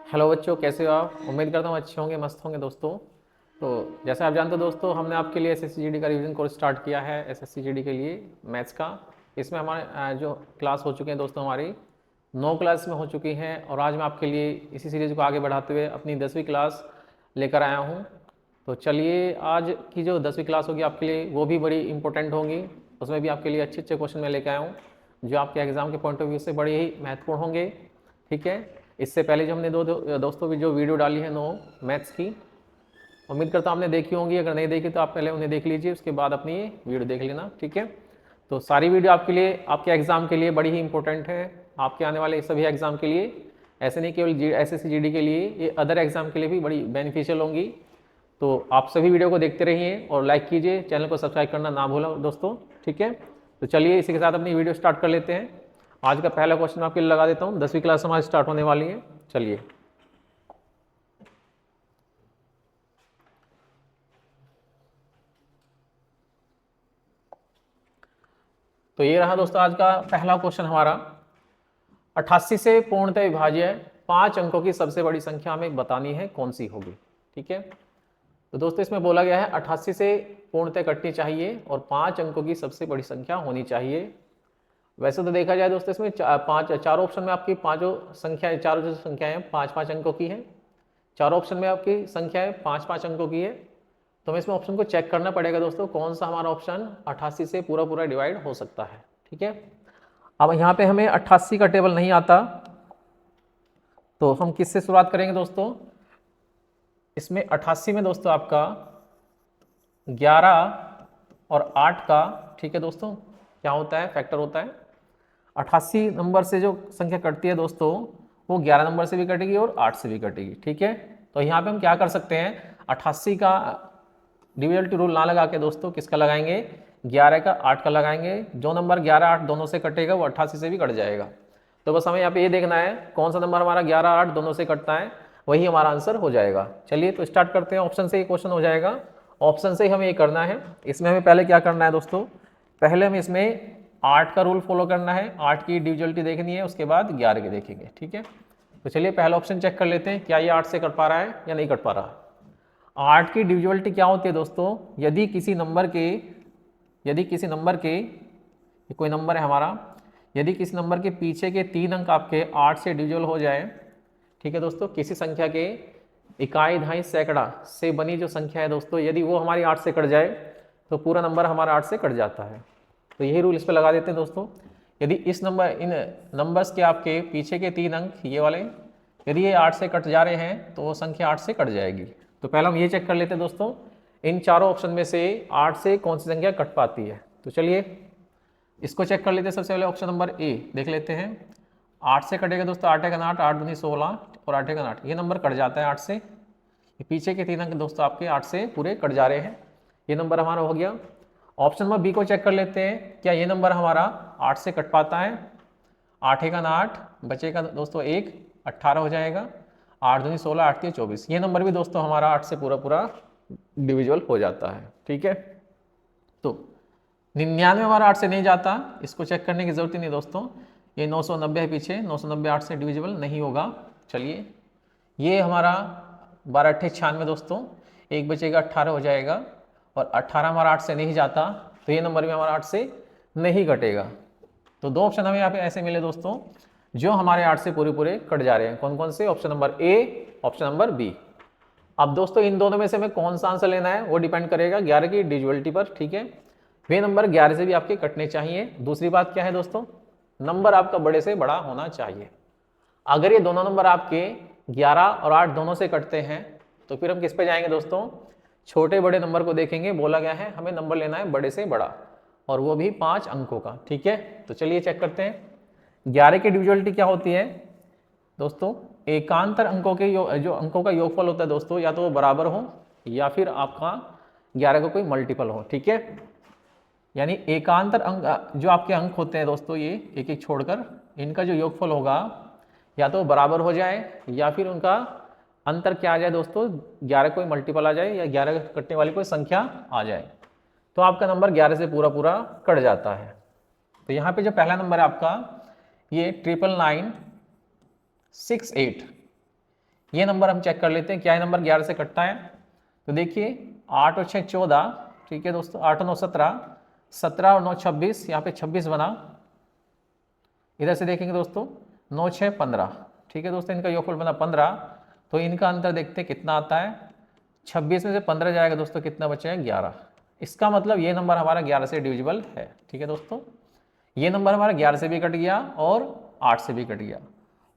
Hello बच्चों, कैसे हो आप? उम्मीद करता हूँ अच्छे होंगे, मस्त होंगे दोस्तों। तो जैसे आप जानते हो दोस्तों, हमने आपके लिए एसएससी का रिवीजन कोर्स स्टार्ट किया है एसएससी के लिए मैथ्स का। इसमें हमारे जो क्लास हो चुके हैं दोस्तों, हमारी 9 क्लास में हो चुकी हैं और आज मैं आपके लिए इसी सीरीज़ को आगे बढ़ाते हुए अपनी 10वीं क्लास लेकर आया हूँ। तो चलिए, आज की जो 10वीं क्लास होगी आपके लिए वो भी बड़ी इंपॉर्टेंट होंगी। उसमें भी आपके लिए अच्छे अच्छे क्वेश्चन मैं लेकर आया हूँ जो आपके एग्ज़ाम के पॉइंट ऑफ व्यू से बड़े ही महत्वपूर्ण होंगे। ठीक है, इससे पहले जो हमने दोस्तों की जो वीडियो डाली है 9 मैथ्स की, उम्मीद करता हूँ आपने देखी होंगी। अगर नहीं देखी तो आप पहले उन्हें देख लीजिए, उसके बाद अपनी ये वीडियो देख लेना। ठीक है, तो सारी वीडियो आपके लिए, आपके एग्ज़ाम के लिए बड़ी ही इंपॉर्टेंट है, आपके आने वाले सभी एग्ज़ाम के लिए। ऐसे नहीं केवल एसएससी जीडी के लिए, ये अदर एग्ज़ाम के लिए भी बड़ी बेनिफिशियल होंगी। तो आप सभी वीडियो को देखते रहिए और लाइक कीजिए, चैनल को सब्सक्राइब करना ना भूला दोस्तों। ठीक है, तो चलिए इसी के साथ अपनी वीडियो स्टार्ट कर लेते हैं। आज का पहला क्वेश्चन आपके लिए लगा देता हूँ, 10वीं क्लास हमारी स्टार्ट होने वाली है। चलिए, तो ये रहा दोस्तों आज का पहला क्वेश्चन हमारा। 88 से पूर्णतः विभाज्य 5 अंकों की सबसे बड़ी संख्या हमें बतानी है, कौन सी होगी। ठीक है, तो दोस्तों इसमें बोला गया है 88 से पूर्णतः कटनी चाहिए और 5 अंकों की सबसे बड़ी संख्या होनी चाहिए। वैसे तो देखा जाए दोस्तों, इसमें चारों ऑप्शन में आपकी पांचों संख्याएं, चारों जो संख्याएं 5-5 अंकों की हैं। चारों ऑप्शन में आपकी संख्याएं 5-5 अंकों की है। तो हमें इसमें ऑप्शन को चेक करना पड़ेगा दोस्तों, कौन सा हमारा ऑप्शन 88 से पूरा पूरा डिवाइड हो सकता है। ठीक है, अब यहाँ पे हमें 88 का टेबल नहीं आता, तो हम किससे शुरुआत करेंगे दोस्तों? इसमें 88 में दोस्तों आपका 11 और 8 का, ठीक है दोस्तों, क्या होता है, फैक्टर होता है। 88 नंबर से जो संख्या कटती है दोस्तों, वो 11 नंबर से भी कटेगी और 8 से भी कटेगी। ठीक है, तो यहाँ पे हम क्या कर सकते हैं, 88 का डिविजलिटी रूल ना लगा के दोस्तों किसका लगाएंगे, 11 का 8 का लगाएंगे। जो नंबर 11-8 दोनों से कटेगा वो 88 से भी कट जाएगा। तो बस हमें यहाँ पे ये देखना है कौन सा नंबर हमारा 11-8 दोनों से कटता है, वही हमारा आंसर हो जाएगा। चलिए तो स्टार्ट करते हैं, ऑप्शन से ये क्वेश्चन हो जाएगा। ऑप्शन से ही हमें ये करना है। इसमें हमें पहले क्या करना है दोस्तों, पहले हमें इसमें 8 का रूल फॉलो करना है, 8 की डिविजिबिलिटी देखनी है, उसके बाद 11 की देखेंगे। ठीक है, तो चलिए पहला ऑप्शन चेक कर लेते हैं, क्या ये 8 से कट पा रहा है या नहीं कट पा रहा। 8 की डिविजिबिलिटी क्या होती है दोस्तों, यदि किसी नंबर के, ये कोई नंबर है हमारा, यदि किसी नंबर के पीछे के 3 अंक आपके 8 से डिविजिबल हो जाए। ठीक है दोस्तों, किसी संख्या के इकाई, दहाई, सैकड़ा से बनी जो संख्या है दोस्तों, यदि वो हमारी 8 से कट जाए तो पूरा नंबर हमारा 8 से कट जाता है। तो यही रूल इस पर लगा देते हैं दोस्तों। यदि इन नंबर्स के आपके पीछे के 3 अंक ये वाले, यदि ये 8 से कट जा रहे हैं तो वो संख्या 8 से कट जाएगी। तो पहले हम ये चेक कर लेते हैं दोस्तों, इन चारों ऑप्शन में से 8 से कौन सी संख्या कट पाती है। तो चलिए इसको चेक कर लेते हैं। सबसे पहले ऑप्शन नंबर ए देख लेते हैं। 8 से कटेगा दोस्तों, 8 का 8, 8 दूनी 16 और 8 का 8, ये नंबर कट जाता है 8 से। ये पीछे के 3 अंक दोस्तों आपके 8 से पूरे कट जा रहे हैं, ये नंबर हमारा हो गया। ऑप्शन नंबर बी को चेक कर लेते हैं, क्या ये नंबर हमारा 8 से कट पाता है। 8 का 8, बचेगा दोस्तों 1, 18 हो जाएगा। 8 दूनी 16, 8 3 24, ये नंबर भी दोस्तों हमारा 8 से पूरा पूरा डिविजिबल हो जाता है। ठीक है, तो 99 हमारा 8 से नहीं जाता, इसको चेक करने की जरूरत ही नहीं दोस्तों। ये 990 है पीछे, 990 8 से डिविजिबल नहीं होगा। चलिए, ये हमारा 12 8 96 दोस्तों, एक बचेगा 18 हो जाएगा, और 18 हमारा 8 से नहीं जाता, तो ये नंबर भी हमारा 8 से नहीं कटेगा। तो दो ऑप्शन हमें यहाँ पे ऐसे मिले दोस्तों जो हमारे 8 से पूरे पूरे कट जा रहे हैं। कौन कौन से? Option number A, option number B. अब दोस्तों इन दोनों में से हमें कौन सा आंसर लेना है वो डिपेंड करेगा 11 की डिविजिबिलिटी पर। ठीक है, वे नंबर 11 से भी आपके कटने चाहिए। दूसरी बात क्या है दोस्तों, नंबर आपका बड़े से बड़ा होना चाहिए। अगर ये दोनों नंबर आपके 11 और 8 दोनों से कटते हैं तो फिर हम किस पे जाएंगे दोस्तों, छोटे बड़े नंबर को देखेंगे। बोला गया है हमें नंबर लेना है बड़े से बड़ा, और वो भी 5 अंकों का। ठीक है, तो चलिए चेक करते हैं 11 की डिविजिबिलिटी क्या होती है दोस्तों। एकांतर अंकों के जो अंकों का योगफल होता है दोस्तों, या तो वो बराबर हो या फिर आपका 11 का कोई मल्टीपल हो। ठीक है, यानी एकांतर अंक जो आपके अंक होते हैं दोस्तों, ये एक एक छोड़कर, इनका जो योगफल होगा या तो बराबर हो जाए या फिर उनका अंतर क्या आ जाए दोस्तों, 11 कोई मल्टीपल आ जाए या 11 कटने वाली कोई संख्या आ जाए, तो आपका नंबर 11 से पूरा पूरा कट जाता है। तो यहाँ पे जो पहला नंबर है आपका, ये 99968, ये नंबर हम चेक कर लेते हैं, क्या ये नंबर 11 से कटता है। तो देखिए 8 और 6 14, ठीक है दोस्तों, 8 और 9 17, 17 और 9 26, यहाँ पे 26 बना। इधर से देखेंगे दोस्तों 9 6 15, ठीक है दोस्तों, इनका योगफल बना 15। तो इनका अंतर देखते हैं कितना आता है, 26 में से 15 जाएगा दोस्तों, कितना बचेगा 11। इसका मतलब ये नंबर हमारा 11 से डिविजिबल है, ठीक है दोस्तों। ये नंबर हमारा 11 से भी कट गया और 8 से भी कट गया।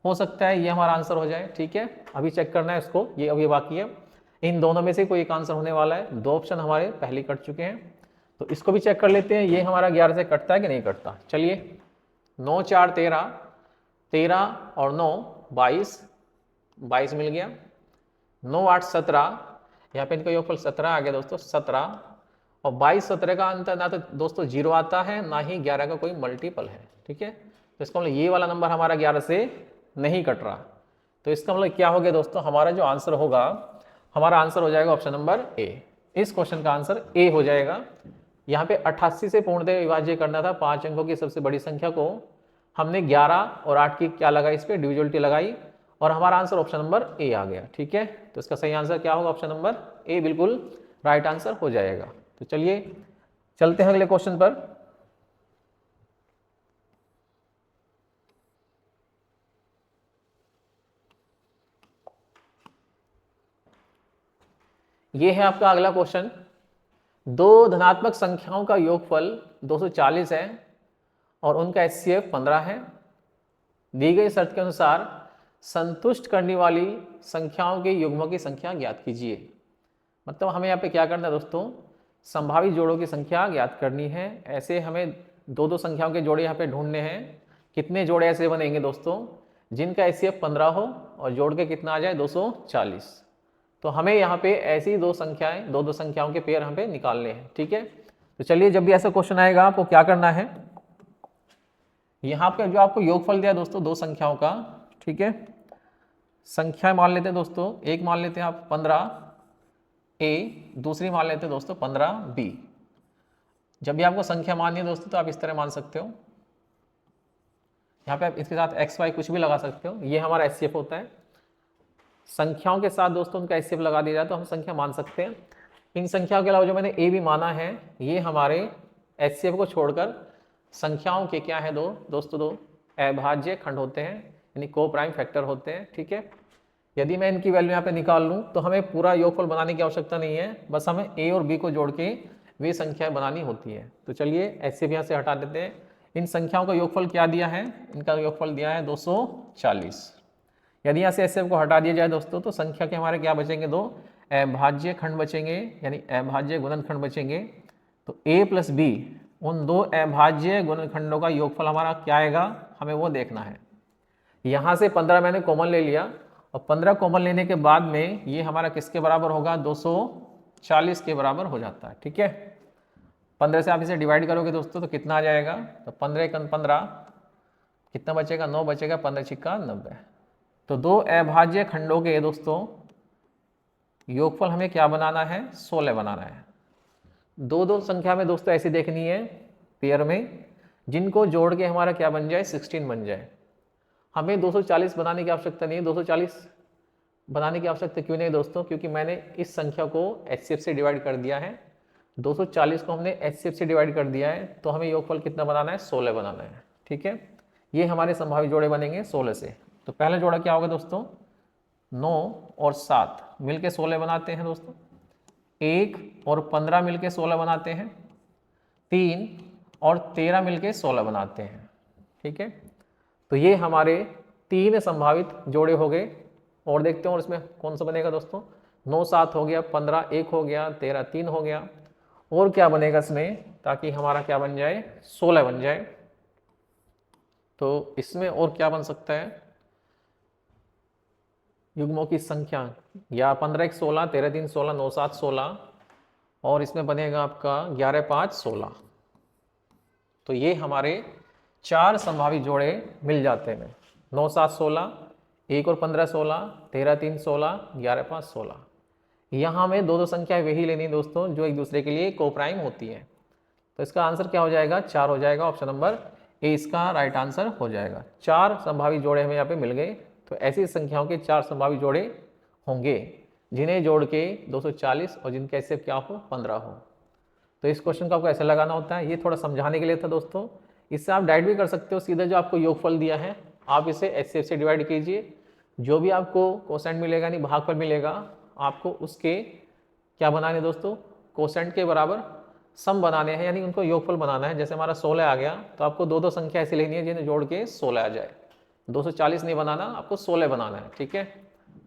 हो सकता है ये हमारा आंसर हो जाए, ठीक है। अभी चेक करना है इसको, ये अभी बाकी है। इन दोनों में से कोई एक आंसर होने वाला है, दो ऑप्शन हमारे पहले कट चुके हैं, तो इसको भी चेक कर लेते हैं, ये हमारा 11 से कटता है कि नहीं कटता। चलिए 9 4 13, 13 और 9 22, 22 मिल गया। 9 8 17, यहाँ पे इनका योगफल 17 आ गया दोस्तों, 17। और 22 17 का अंतर ना तो दोस्तों 0 आता है, ना ही 11 का कोई मल्टीपल है, ठीक है। तो इसका मतलब ये वाला नंबर हमारा 11 से नहीं कट रहा। तो इसका मतलब क्या हो गया दोस्तों, हमारा जो आंसर होगा, हमारा आंसर हो जाएगा ऑप्शन नंबर ए। इस क्वेश्चन का आंसर ए हो जाएगा। यहाँ पे 88 से पूर्णतः विभाज्य करना था, 5 अंकों की सबसे बड़ी संख्या को। हमने 11 और 8 की क्या लगाई, इस पर डिविजिबिलिटी लगाई, और हमारा आंसर ऑप्शन नंबर ए आ गया, ठीक है। तो इसका सही आंसर क्या होगा, ऑप्शन नंबर ए बिल्कुल राइट आंसर हो जाएगा। तो चलिए चलते हैं अगले क्वेश्चन पर। यह है आपका अगला क्वेश्चन। दो धनात्मक संख्याओं का योगफल 240 है और उनका HCF 15 है। दी गई शर्त के अनुसार संतुष्ट करने वाली संख्याओं के युग्मों की संख्या ज्ञात कीजिए। मतलब हमें यहाँ पे क्या करना है दोस्तों, संभावित जोड़ों की संख्या ज्ञात करनी है। ऐसे हमें दो दो संख्याओं के जोड़े यहाँ पे ढूंढने हैं। कितने जोड़े ऐसे बनेंगे दोस्तों जिनका HCF 15 हो और जोड़ के कितना आ जाए 240। तो हमें यहाँ पे ऐसी दो संख्याएं, दो दो संख्याओं के पेयर यहाँ पे निकालने हैं, ठीक है। तो चलिए जब भी ऐसा क्वेश्चन आएगा आपको क्या करना है, यहाँ पे जो आपको योगफल दिया दोस्तों दो संख्याओं का, ठीक है, संख्या मान लेते हैं दोस्तों, एक मान लेते हैं आप 15A, दूसरी मान लेते हैं दोस्तों 15B। जब भी आपको संख्या माननी है दोस्तों तो आप इस तरह मान सकते हो, यहाँ पे आप इसके साथ XY कुछ भी लगा सकते हो। ये हमारा HCF होता है। संख्याओं के साथ दोस्तों उनका HCF लगा दिया जाए तो हम संख्या मान सकते हैं। इन संख्याओं के अलावा जो मैंने A भी माना है, ये हमारे HCF को छोड़कर संख्याओं के क्या है दोस्तों दो अभाज्य खंड होते हैं, यानी को प्राइम फैक्टर होते हैं, ठीक है। यदि मैं इनकी वैल्यू यहाँ पे निकाल लूँ तो हमें पूरा योगफल बनाने की आवश्यकता नहीं है, बस हमें A और B को जोड़ के वे संख्याएं बनानी होती है। तो चलिए HCF यहाँ से हटा देते हैं। इन संख्याओं का योगफल क्या दिया है, इनका योगफल दिया है 240। यदि यहाँ से HCF को हटा दिया जाए दोस्तों तो संख्या के हमारे क्या बचेंगे, दो अभाज्य खंड बचेंगे, यानी अभाज्य गुणनखंड बचेंगे। तो A प्लस B, उन दो अभाज्य गुणनखंडों का योगफल हमारा क्या आएगा, हमें वो देखना है। यहाँ से 15 मैंने कॉमन ले लिया और 15 कॉमन लेने के बाद में ये हमारा किसके बराबर होगा, 240 के बराबर हो जाता है, ठीक है। 15 से आप इसे डिवाइड करोगे दोस्तों तो कितना आ जाएगा, तो 15 × 15 कितना बचेगा, 9 बचेगा, 15 छिक्का 90। तो दो अभाज्य खंडों के दोस्तों योगफल हमें क्या बनाना है, 16 बनाना है। दो दो संख्या में दोस्तों ऐसी देखनी है पेयर में जिनको जोड़ के हमारा क्या बन जाए, 16 बन जाए। हमें 240 बनाने की आवश्यकता नहीं है। 240 बनाने की आवश्यकता क्यों नहीं दोस्तों, क्योंकि मैंने इस संख्या को HCF से डिवाइड कर दिया है। 240 को हमने HCF से डिवाइड कर दिया है, तो हमें योगफल कितना बनाना है, 16 बनाना है, ठीक है। ये हमारे संभावित जोड़े बनेंगे 16 से। तो पहला जोड़ा क्या होगा दोस्तों, 9 और 7 मिलके 16 बनाते हैं दोस्तों। 1 और 15 मिलके 16 बनाते हैं। 3 और 13 मिलके 16 बनाते हैं, ठीक है। तो ये हमारे 3 संभावित जोड़े हो गए। और देखते हैं और इसमें कौन सा बनेगा दोस्तों, 9 7 हो गया, 15 1 हो गया, 13 3 हो गया। और क्या बनेगा इसमें, ताकि हमारा क्या बन जाए, 16 बन जाए। तो इसमें और क्या बन सकता है, युग्मों की संख्या, या 15 1 16, 13 3 16, 9 7 16, और इसमें बनेगा आपका 11 5 16। तो ये हमारे 4 संभावित जोड़े मिल जाते हैं। 9 7 16, 1 और 15 16, 13 3 16, 11 5 16। यहाँ हमें दो दो संख्या वही लेनी है दोस्तों जो एक दूसरे के लिए कोप्राइम होती है। तो इसका आंसर क्या हो जाएगा, 4 हो जाएगा। ऑप्शन नंबर ए इसका राइट आंसर हो जाएगा। 4 संभावित जोड़े हमें यहाँ पे मिल गए। तो ऐसी संख्याओं के 4 संभावित जोड़े होंगे जिन्हें जोड़ के 240 और जिनके एचसीएफ क्या हो 15 हो। तो इस क्वेश्चन को आपको ऐसे लगाना होता है। ये थोड़ा समझाने के लिए था दोस्तों। इससे आप डायरेक्ट भी कर सकते हो, सीधा जो आपको योगफल दिया है आप इसे एचसीएफ से डिवाइड कीजिए, जो भी आपको कोसेंट मिलेगा नहीं भागफल मिलेगा आपको उसके क्या बनाने हैं दोस्तों, कोसेंट के बराबर सम बनाने हैं, यानी उनको योगफल बनाना है। जैसे हमारा 16 आ गया तो आपको दो दो संख्या ऐसी लेनी है जिन्हें जोड़ के 16 आ जाए। 240 नहीं बनाना, आपको 16 बनाना है, ठीक है।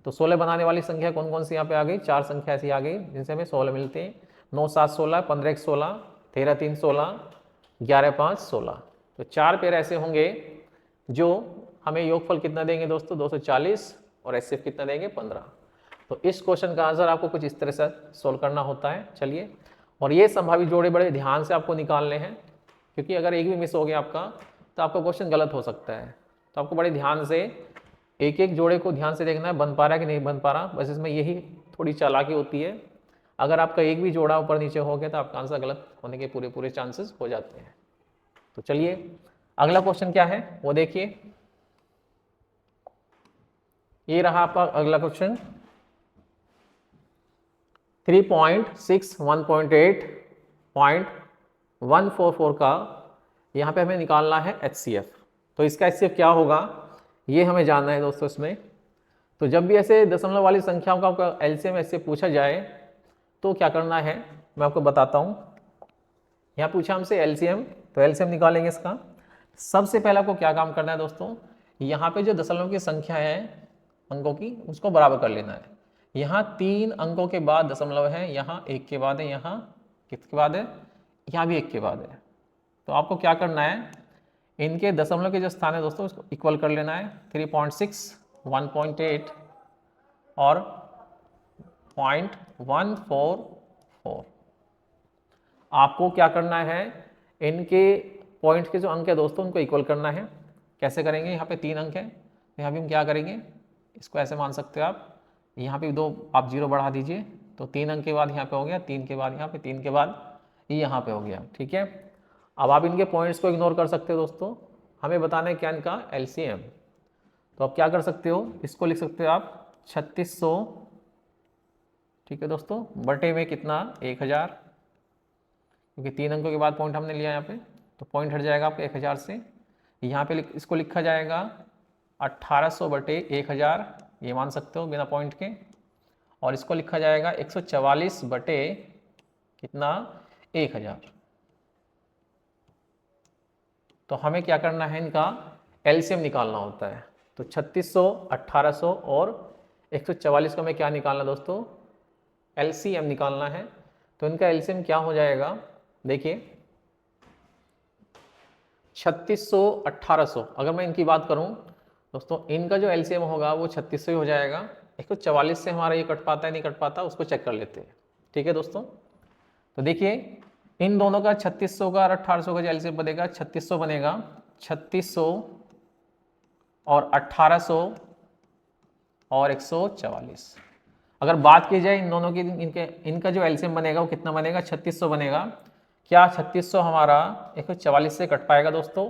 तो 16 बनाने वाली संख्या कौन कौन सी यहाँ पे आ गई, 4 संख्या ऐसी आ गई जिनसे हमें 16 मिलते हैं। 9 7 16, 15 1 16, 13 3 16, 11 5 16। तो 4 पेयर ऐसे होंगे जो हमें योगफल कितना देंगे दोस्तों 240 और एचसीएफ कितना देंगे 15। तो इस क्वेश्चन का आंसर आपको कुछ इस तरह से सोल्व करना होता है। चलिए, और ये संभावित जोड़े बड़े ध्यान से आपको निकालने हैं, क्योंकि अगर एक भी मिस हो गया आपका तो आपका क्वेश्चन गलत हो सकता है। तो आपको बड़े ध्यान से एक एक जोड़े को ध्यान से देखना है, बन पा रहा है कि नहीं बन पा रहा। बस इसमें यही थोड़ी चालाकी होती है, अगर आपका एक भी जोड़ा ऊपर नीचे हो गया तो आपका आंसर गलत होने के पूरे पूरे चांसेस हो जाते हैं। तो चलिए अगला क्वेश्चन क्या है वो देखिए। ये रहा आपका अगला क्वेश्चन 3.6 1.8.144 का यहाँ पे हमें निकालना है HCF। तो इसका HCF क्या होगा ये हमें जानना है दोस्तों इसमें। तो जब भी ऐसे दशमलव वाली संख्याओं का आपका LCM HCF पूछा जाए तो क्या करना है मैं आपको बताता हूँ। यहाँ पूछा हमसे LCM, तो LCM निकालेंगे इसका। सबसे पहले आपको क्या काम करना है दोस्तों, यहाँ पे जो दशमलव की संख्या है अंकों की उसको बराबर कर लेना है। यहाँ 3 अंकों के बाद दशमलव है, यहाँ 1 के बाद है, यहाँ किसके बाद है, यहाँ भी 1 के बाद है। तो आपको क्या करना है, इनके दशमलव के जो स्थान है दोस्तों उसको इक्वल कर लेना है। 3.6 1.8 और 0.144। आपको क्या करना है, इनके पॉइंट के जो अंक है दोस्तों उनको इक्वल करना है। कैसे करेंगे, यहाँ पे 3 अंक है, यहाँ भी हम क्या करेंगे, इसको ऐसे मान सकते हो आप, यहाँ पे 2 आप 0 बढ़ा दीजिए, तो 3 अंक के बाद यहाँ पे हो गया, 3 के बाद यहाँ पे, 3 के बाद ये यहाँ पे हो गया, ठीक है। अब आप इनके पॉइंट्स को इग्नोर कर सकते हो दोस्तों, हमें बताना है क्या इनका LCM। तो आप क्या कर सकते हो, इसको लिख सकते हो आप 3600, ठीक है दोस्तों, बटे में कितना 1000, क्योंकि 3 अंकों के बाद पॉइंट हमने लिया यहाँ पे, तो पॉइंट हट जाएगा आपका 1000 से। यहाँ पे इसको लिखा जाएगा 1800 बटे 1000, ये मान सकते हो बिना पॉइंट के। और इसको लिखा जाएगा 144 बटे कितना 1000। तो हमें क्या करना है, इनका LCM निकालना होता है। तो 3600, 1800 और 144 का हमें क्या निकालना दोस्तों, LCM निकालना है। तो इनका LCM क्या हो जाएगा, देखिए 3600 1800, अगर मैं इनकी बात करूं दोस्तों, इनका जो LCM होगा वो 3600 ही हो जाएगा। 144 से हमारा ये कट पाता है नहीं कट पाता, उसको चेक कर लेते हैं, ठीक है दोस्तों। तो देखिए इन दोनों का 3600 का और 1800 का जो LCM बनेगा 3600 बनेगा, 3600 और 1800 और 144। अगर बात की जाए इन दोनों की, इनका जो LCM बनेगा वो कितना बनेगा, 3600 बनेगा। क्या 3600 हमारा 144 से कट पाएगा दोस्तों,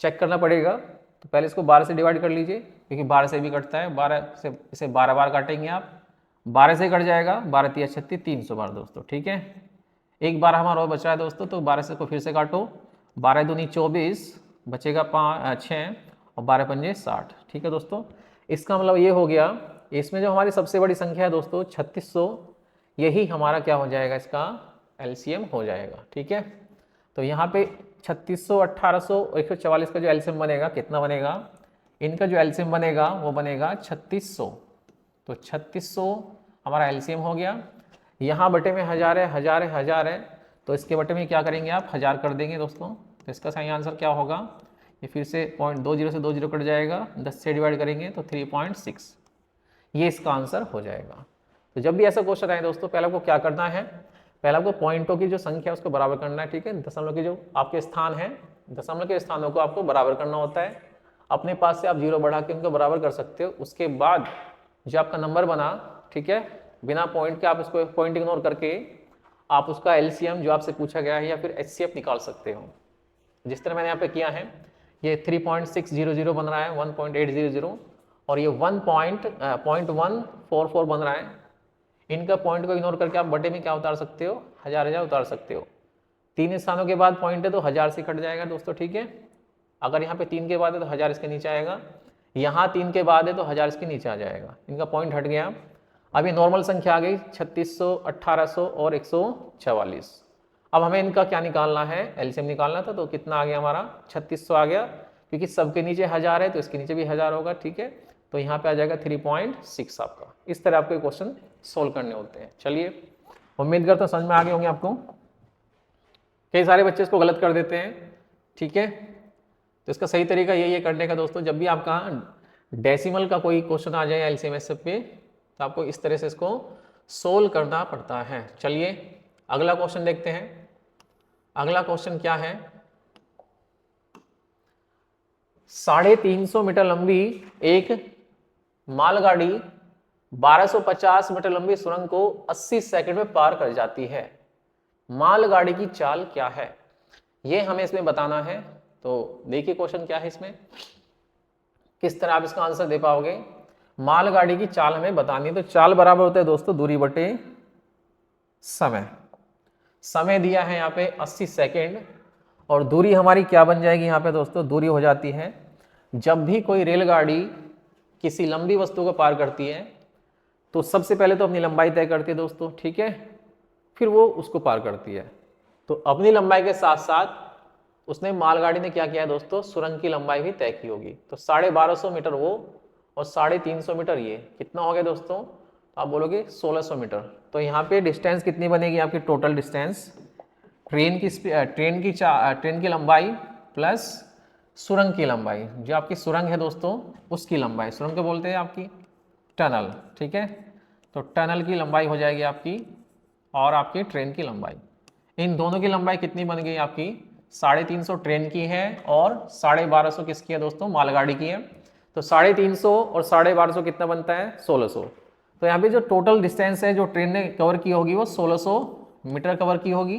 चेक करना पड़ेगा। तो पहले इसको 12 से डिवाइड कर लीजिए, क्योंकि 12 से भी कटता है, 12 से इसे 12 बार काटेंगे आप, 12 से कट जाएगा, 12 3 36 300 बार दोस्तों, ठीक है। एक बार हमारा और बचा है दोस्तों, तो 12 से को फिर से काटो, 12 दूनी 24 बचेगा 6 और 12 पंजे 60, ठीक है दोस्तों। इसका मतलब ये हो गया, इसमें जो हमारी सबसे बड़ी संख्या है दोस्तों 3600, यही हमारा क्या हो जाएगा, इसका LCM हो जाएगा, ठीक है। तो यहाँ पे 3600 1800 और 144 का जो LCM बनेगा कितना बनेगा, इनका जो LCM बनेगा वो बनेगा 3600। तो 3600 हमारा LCM हो गया। यहाँ बटे में 1000 है, 1000 है, 1000 है, तो इसके बटे में क्या करेंगे आप 1000 कर देंगे दोस्तों। तो इसका सही आंसर क्या होगा, ये फिर से 0.20 से 20 कट जाएगा, 10 से डिवाइड करेंगे तो 3.6, ये इसका आंसर हो जाएगा। तो जब भी ऐसा क्वेश्चन आए दोस्तों, पहले आपको क्या करना है, पहले आपको पॉइंटों की जो संख्या है उसको बराबर करना है, ठीक है। दशमलव के जो आपके स्थान है, दशमलव के स्थानों को आपको बराबर करना होता है। अपने पास से आप 0 बढ़ा के उनको बराबर कर सकते हो। उसके बाद जो आपका नंबर बना, ठीक है, बिना पॉइंट के आप उसको पॉइंट इग्नोर करके आप उसका LCM जो आपसे पूछा गया है या फिर HCF निकाल सकते हो। जिस तरह मैंने यहाँ पे किया है, ये 3.600 बन रहा है, 1.800 और ये 1.144 बन रहा है। इनका पॉइंट को इग्नोर करके आप बटे में क्या उतार सकते हो, हजार हजार उतार सकते हो। 3 स्थानों के बाद पॉइंट है तो 1000 से कट जाएगा दोस्तों, ठीक है। अगर यहाँ पे 3 के बाद है तो 1000 इसके नीचे आएगा, यहाँ 3 के बाद है तो 1000 इसके नीचे आ जाएगा, इनका पॉइंट हट गया। अब ये नॉर्मल संख्या आ गई 3600, 1800 और 144। अब हमें इनका क्या निकालना है, एलसीएम निकालना था। तो कितना आ गया हमारा, 3600 आ गया, क्योंकि सबके नीचे 1000 है तो इसके नीचे भी 1000 होगा, ठीक है। तो यहाँ पे आ जाएगा 3.6 आपका। इस तरह आपको क्वेश्चन सोल्व करने होते हैं। चलिए, उम्मीद करता हूँ समझ में आ गए होंगे आपको। कई सारे बच्चे इसको गलत कर देते हैं, ठीक है। तो इसका सही तरीका यही है करने का दोस्तों, जब भी आपका डेसिमल का कोई क्वेश्चन आ जाए एलसीएम एसएफ पे, तो आपको इस तरह से इसको सोल्व करना पड़ता है। चलिए अगला क्वेश्चन देखते हैं। अगला क्वेश्चन क्या है, 350 मीटर लंबी एक मालगाड़ी 1250 मीटर लंबी सुरंग को 80 सेकंड में पार कर जाती है। मालगाड़ी की चाल क्या है, ये हमें इसमें बताना है। तो देखिए क्वेश्चन क्या है, इसमें किस तरह आप इसका आंसर दे पाओगे। मालगाड़ी की चाल हमें बतानी है, तो चाल बराबर होता है दोस्तों दूरी बटे समय। समय दिया है यहाँ पे 80 सेकेंड, और दूरी हमारी क्या बन जाएगी यहाँ पे दोस्तों, दूरी हो जाती है, जब भी कोई रेलगाड़ी किसी लंबी वस्तु को पार करती है तो सबसे पहले तो अपनी लंबाई तय करती है दोस्तों, ठीक है, फिर वो उसको पार करती है। तो अपनी लंबाई के साथ साथ उसने मालगाड़ी ने क्या किया है दोस्तों, सुरंग की लंबाई भी तय की होगी। तो 1250 मीटर वो और 350 मीटर ये, कितना हो गया दोस्तों, तो आप बोलोगे 1600 मीटर। तो यहाँ पे डिस्टेंस कितनी बनेगी आपकी, टोटल डिस्टेंस ट्रेन की लंबाई प्लस सुरंग की लंबाई, जो आपकी सुरंग है दोस्तों उसकी लंबाई, सुरंग को बोलते हैं आपकी टनल, ठीक है। तो टनल की लंबाई हो जाएगी आपकी, और आपकी ट्रेन की लंबाई, इन दोनों की लंबाई कितनी बन गई आपकी, 350 ट्रेन की है और 1250 किसकी है दोस्तों, मालगाड़ी की है। तो 350 और 1250 कितना बनता है, 1600। तो यहाँ पे जो टोटल डिस्टेंस है जो ट्रेन ने कवर की होगी वो 1600 मीटर कवर की होगी।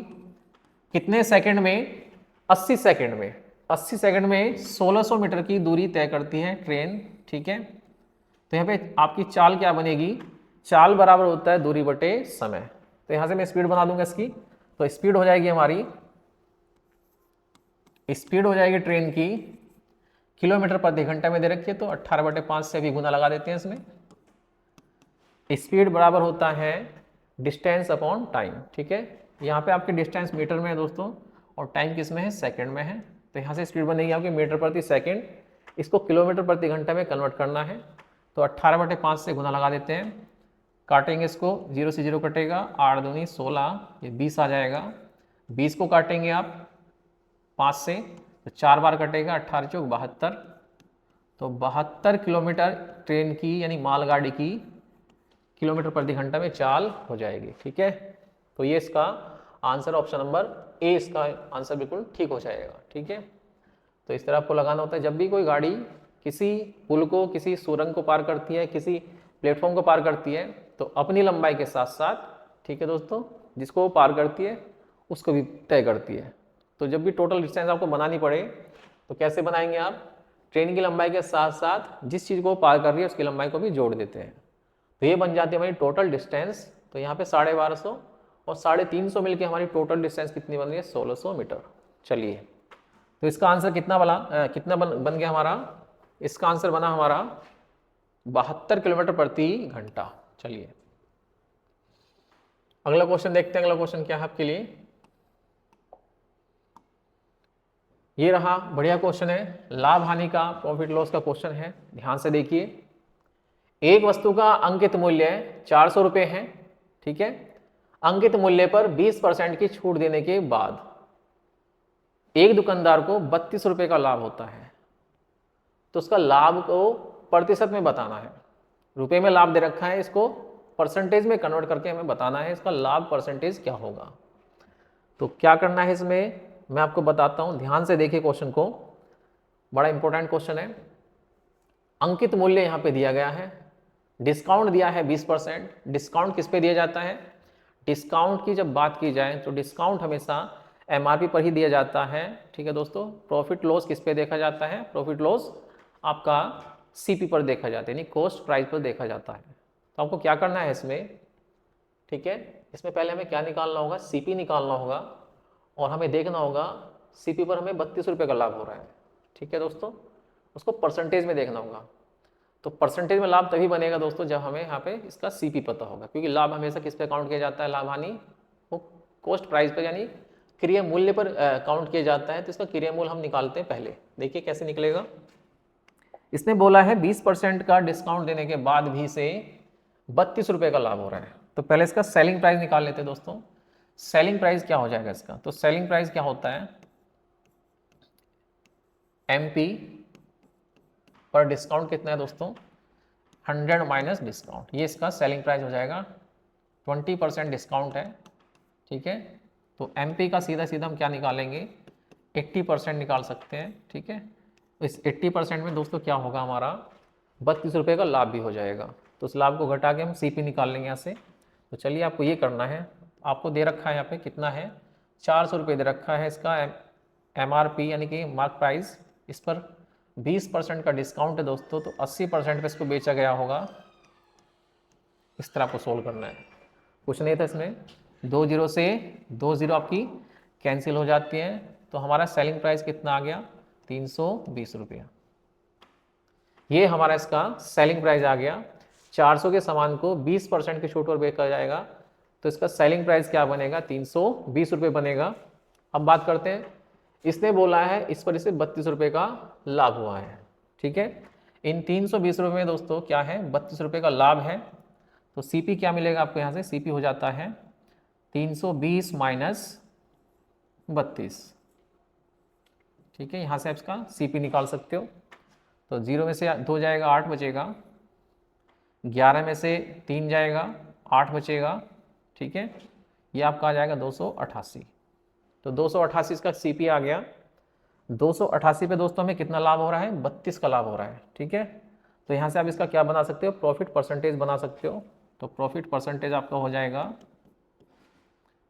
कितने सेकंड में, 80 सेकंड में। 80 सेकंड में 1600 मीटर की दूरी तय करती है ट्रेन, ठीक है। तो यहाँ पे आपकी चाल क्या बनेगी, चाल बराबर होता है दूरी बटे समय। तो यहाँ से मैं स्पीड बना दूंगा इसकी, तो स्पीड हो जाएगी हमारी, स्पीड हो जाएगी ट्रेन की किलोमीटर प्रति घंटा में दे रखी है, तो 18/5 से भी गुना लगा देते हैं इसमें। स्पीड बराबर होता है डिस्टेंस अपॉन टाइम, ठीक है। यहाँ पे आपके डिस्टेंस मीटर में है दोस्तों, और टाइम किस में है, सेकंड में है। तो यहाँ से स्पीड बनेगी आपकी मीटर प्रति सेकंड, इसको किलोमीटर प्रति घंटा में कन्वर्ट करना है। तो 18/5 से गुना लगा देते हैं, काटेंगे इसको, 0 से 0 कटेगा, 8 दूनी 16, ये 20 आ जाएगा। 20 को काटेंगे आप 5 से, तो 4 बार कटेगा, 18 चौक 72। तो 72 किलोमीटर ट्रेन की यानी मालगाड़ी की किलोमीटर प्रति घंटा में चाल हो जाएगी, ठीक है। तो ये इसका आंसर ऑप्शन नंबर ए, इसका आंसर बिल्कुल ठीक हो जाएगा, ठीक है। तो इस तरह आपको लगाना होता है, जब भी कोई गाड़ी किसी पुल को, किसी सुरंग को पार करती है, किसी प्लेटफॉर्म को पार करती है, तो अपनी लंबाई के साथ साथ, ठीक है दोस्तों, जिसको वो पार करती है उसको भी तय करती है। तो जब भी टोटल डिस्टेंस आपको बनानी पड़े तो कैसे बनाएंगे आप, ट्रेन की लंबाई के साथ साथ जिस चीज़ को पार कर रही है उसकी लंबाई को भी जोड़ देते हैं। तो ये बन जाती है हमारी टोटल डिस्टेंस। तो यहाँ पे 1250 और 350 मिलकर हमारी टोटल डिस्टेंस कितनी बन रही है, 1600 मीटर। चलिए, तो इसका आंसर कितना बन गया हमारा, इसका आंसर बना हमारा 72 किलोमीटर प्रति घंटा। चलिए अगला क्वेश्चन देखते हैं। अगला क्वेश्चन क्या है आपके लिए, ये रहा, बढ़िया क्वेश्चन है, लाभ हानि का, प्रॉफिट लॉस का क्वेश्चन है। ध्यान से देखिए, एक वस्तु का अंकित मूल्य 400 रुपये है, ठीक है। अंकित मूल्य पर 20% की छूट देने के बाद एक दुकानदार को 32 रुपये का लाभ होता है। तो उसका लाभ को प्रतिशत में बताना है, रुपए में लाभ दे रखा है, इसको परसेंटेज में कन्वर्ट करके हमें बताना है इसका लाभ परसेंटेज क्या होगा। तो क्या करना है इसमें मैं आपको बताता हूं, ध्यान से देखिए क्वेश्चन को, बड़ा इंपॉर्टेंट क्वेश्चन है। अंकित मूल्य यहां पे दिया गया है, डिस्काउंट दिया है 20%। डिस्काउंट किस पे दिया जाता है, डिस्काउंट की जब बात की जाए तो डिस्काउंट हमेशा एमआरपी पर ही दिया जाता है, ठीक है दोस्तों। प्रॉफिट लॉस किस पे देखा जाता है, प्रॉफिट लॉस आपका सीपी पर देखा जाता है, यानी कॉस्ट प्राइस पर देखा जाता है। तो आपको क्या करना है इसमें, ठीक है, इसमें पहले हमें क्या निकालना होगा, सीपी निकालना होगा, और हमें देखना होगा सीपी पर हमें 32 रुपये का लाभ हो रहा है, ठीक है दोस्तों, उसको परसेंटेज में देखना होगा। तो परसेंटेज में लाभ तभी बनेगा दोस्तों जब हमें यहाँ पे इसका सीपी पता होगा, क्योंकि लाभ हमेशा किस पे काउंट किया जाता है, लाभ हानि वो कॉस्ट प्राइस पर यानी क्रिया मूल्य पर काउंट किया जाता है। तो इसका क्रिया मूल्य हम निकालते हैं पहले, देखिए कैसे निकलेगा। इसने बोला है 20% का डिस्काउंट देने के बाद भी से 32 रुपये का लाभ हो रहा है। तो पहले इसका सेलिंग प्राइस निकाल लेते हैं दोस्तों। सेलिंग प्राइस क्या हो जाएगा इसका, तो सेलिंग प्राइस क्या होता है, एमपी पर डिस्काउंट कितना है दोस्तों, 100 माइनस डिस्काउंट, ये इसका सेलिंग प्राइस हो जाएगा। 20% डिस्काउंट है, ठीक है, तो एमपी का सीधा सीधा हम क्या निकालेंगे, 80% निकाल सकते हैं, ठीक है। इस 80% में दोस्तों क्या होगा, हमारा 32 रुपये का लाभ भी हो जाएगा। तो उस लाभ को घटा के हम सीपी निकाल लेंगे यहाँ से। तो चलिए आपको ये करना है, आपको दे रखा है यहाँ पे कितना है, 400 रुपये दे रखा है इसका एमआरपी यानी कि मार्क प्राइस, इस पर 20% का डिस्काउंट है दोस्तों, तो 80% पे इसको बेचा गया होगा। इस तरह आपको सोल्व करना है, कुछ नहीं था इसमें, 2 जीरो से 2 जीरो आपकी कैंसिल हो जाती है। तो हमारा सेलिंग प्राइस कितना आ गया, 320 रुपया, ये हमारा इसका सेलिंग प्राइस आ गया। 400 के सामान को 20% की छूट पर बेचा जाएगा, तो इसका सेलिंग प्राइस क्या बनेगा, 320 रुपये बनेगा। अब बात करते हैं, इसने बोला है इस पर इसे 32 रुपये का लाभ हुआ है, ठीक है। इन 320 रुपये में दोस्तों क्या है, 32 रुपये का लाभ है। तो सीपी क्या मिलेगा आपको यहाँ से, सीपी हो जाता है 320 माइनस 32, ठीक है, यहाँ से आप इसका सीपी निकाल सकते हो। तो 0 में से 2 जाएगा, 8 बचेगा, 11 में से 3 जाएगा, 8 बचेगा, ठीक है, ये आपका आ जाएगा 288। तो 288 इसका सीपी आ गया। 288 पे दोस्तों हमें कितना लाभ हो रहा है, 32 का लाभ हो रहा है, ठीक है। तो यहाँ से आप इसका क्या बना सकते हो, प्रॉफिट परसेंटेज बना सकते हो। तो प्रॉफिट परसेंटेज आपका हो जाएगा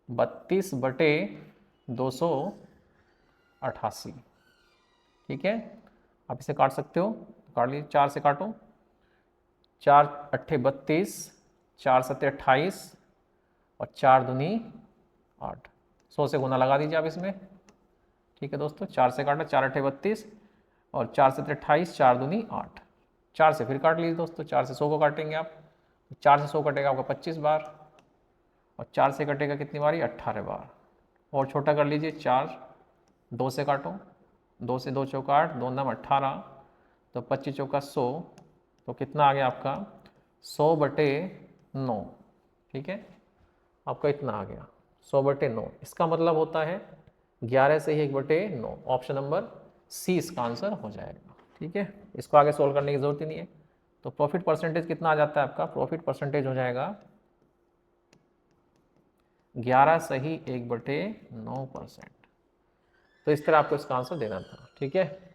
32/288, ठीक है। आप इसे काट सकते हो, काट लीजिए, 4 से काटो, 4 अट्ठे 32, 4 सत्ते 28 और 4 दूनी 8, 100 से गुना लगा दीजिए आप इसमें, ठीक है दोस्तों। 4 से काटा, 4 अट्ठे 32 और 4 सत्ते 28, 4 दूनी 8, 4 से फिर काट लीजिए दोस्तों, 4 से 100 को काटेंगे आप, 4 से 100 कटेगा आपका 25 बार, और 4 से कटेगा कितनी बारी, 18 बार। और छोटा कर लीजिए, 4 2 से काटो, 2 से 2 चौका 8, 2 नम 18, तो 25 चौका 100, तो कितना आ गया आपका 100/9, ठीक है, आपका इतना आ गया 100/9। इसका मतलब होता है 11 से ही 1/9, ऑप्शन नंबर सी इसका आंसर हो जाएगा, ठीक है। इसको आगे सोल्व करने की जरूरत ही नहीं है। तो प्रॉफिट परसेंटेज कितना आ जाता है आपका, प्रॉफिट परसेंटेज हो जाएगा 11 सही 1/9%। तो इस तरह आपको इसका आंसर देना था, ठीक है।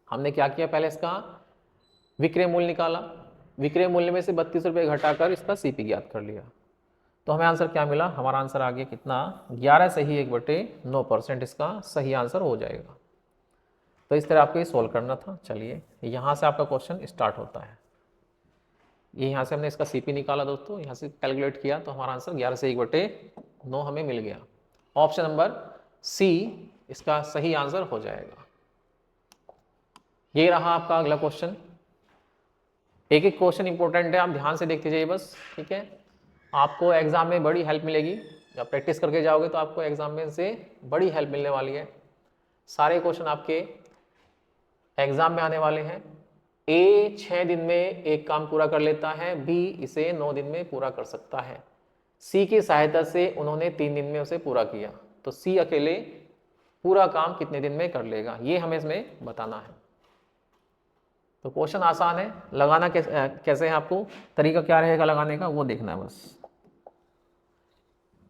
हमने क्या किया, पहले इसका विक्रय मूल्य निकाला, विक्रय मूल्य में से 32 रुपये घटाकर इसका सीपी ज्ञात कर लिया। तो हमें आंसर क्या मिला, हमारा आंसर आ गया कितना, 11 सही 1/9%, इसका सही आंसर हो जाएगा। तो इस तरह आपको ये सोल्व करना था। चलिए यहाँ से आपका क्वेश्चन स्टार्ट होता है। ये यहाँ से हमने इसका सीपी निकाला दोस्तों, यहाँ से कैलकुलेट किया, तो हमारा आंसर 11 से 1/9 हमें मिल गया। ऑप्शन नंबर सी इसका सही आंसर हो जाएगा। ये रहा आपका अगला क्वेश्चन। एक एक क्वेश्चन इंपॉर्टेंट है, आप ध्यान से देखते जाइए बस, ठीक है। आपको एग्जाम में बड़ी हेल्प मिलेगी, जब प्रैक्टिस करके जाओगे तो आपको एग्जाम में से बड़ी हेल्प मिलने वाली है। सारे क्वेश्चन आपके एग्जाम में आने वाले हैं। ए 6 दिन में एक काम पूरा कर लेता है, बी इसे 9 दिन में पूरा कर सकता है, सी की सहायता से उन्होंने 3 दिन में उसे पूरा किया, तो सी अकेले पूरा काम कितने दिन में कर लेगा, ये हमें इसमें बताना है। तो क्वेश्चन आसान है, लगाना कैसे है, आपको तरीका क्या रहेगा लगाने का वो देखना है बस।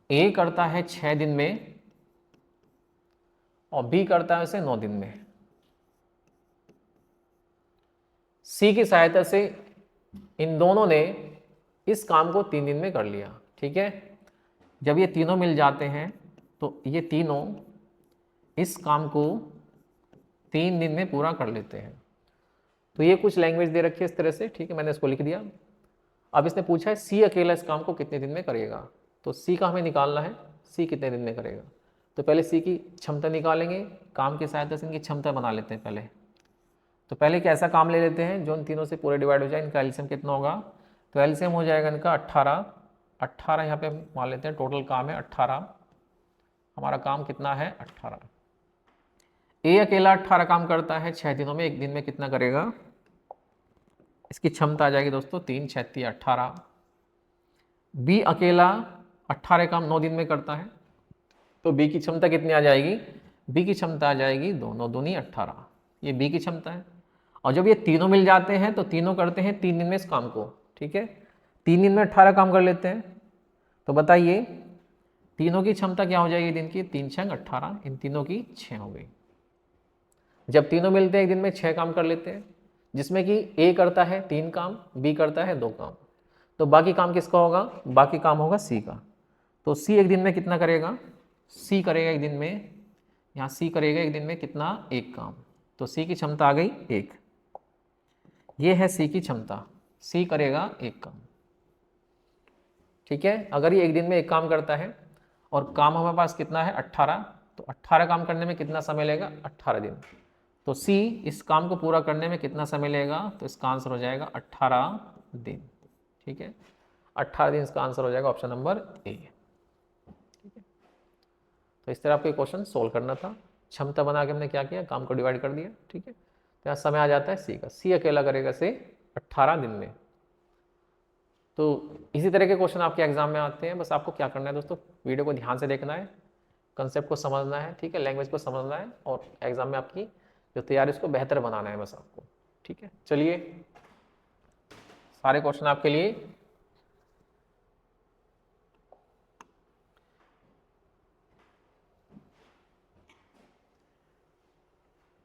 ए करता है 6 दिन में और बी करता है उसे 9 दिन में, सी की सहायता से इन दोनों ने इस काम को 3 दिन में कर लिया, ठीक है। जब ये तीनों मिल जाते हैं तो ये तीनों इस काम को 3 दिन में पूरा कर लेते हैं। तो ये कुछ लैंग्वेज दे रखी है इस तरह से, ठीक है, मैंने इसको लिख दिया। अब इसने पूछा है सी अकेला इस काम को कितने दिन में करेगा, तो सी का हमें निकालना है, सी कितने दिन में करेगा। तो पहले सी की क्षमता निकालेंगे, काम की सहायता से इनकी क्षमता बना लेते हैं पहले। तो पहले एक ऐसा काम ले लेते हैं जो इन तीनों से पूरे डिवाइड हो जाए, इनका एलसीएम कितना होगा, तो एलसीएम हो जाएगा इनका 18, 18 यहाँ पे मान लेते हैं, टोटल काम है 18, हमारा काम कितना है 18। ए अकेला 18 काम करता है 6 दिनों में, एक दिन में कितना करेगा, इसकी क्षमता आ जाएगी दोस्तों 3 6 18। बी अकेला 18 काम 9 दिन में करता है, तो बी की क्षमता कितनी आ जाएगी, बी की क्षमता आ जाएगी 2 9 दूनी 18, ये बी की क्षमता है। और जब ये तीनों मिल जाते हैं तो तीनों करते हैं 3 दिन में इस काम को, ठीक है, 3 दिन में 18 काम कर लेते हैं। तो बताइए तीनों की क्षमता क्या हो जाएगी दिन की, 3 6 18, इन तीनों की 6 हो गई। जब तीनों मिलते हैं एक दिन में 6 काम कर लेते हैं, जिसमें कि ए करता है 3 काम, बी करता है 2 काम, तो बाकी काम किसका होगा, बाकी काम होगा सी का। तो सी एक दिन में कितना करेगा, सी करेगा एक दिन में, यहाँ सी करेगा एक दिन में कितना, 1 काम, तो सी की क्षमता आ गई 1। ये है सी की क्षमता, सी करेगा 1 काम, ठीक है। अगर ये एक दिन में 1 काम करता है और काम हमारे पास कितना है 18, तो 18 काम करने में कितना समय लेगा, 18 दिन। तो सी इस काम को पूरा करने में कितना समय लेगा, तो इसका आंसर हो जाएगा 18 दिन, ठीक है, 18 दिन इसका आंसर हो जाएगा ऑप्शन नंबर ए, ठीक है। तो इस तरह आपको क्वेश्चन सोल्व करना था, क्षमता बना के हमने क्या किया, काम को डिवाइड कर दिया, ठीक है। तो यहाँ समय आ जाता है सी का, सी अकेला करेगा से 18 दिन में। तो इसी तरह के क्वेश्चन आपके एग्जाम में आते हैं, बस आपको क्या करना है दोस्तों, वीडियो को ध्यान से देखना है, कंसेप्ट को समझना है, ठीक है, लैंग्वेज को समझना है, और एग्जाम में आपकी जो तैयारी उसको बेहतर बनाना है बस आपको, ठीक है। चलिए सारे क्वेश्चन आपके लिए।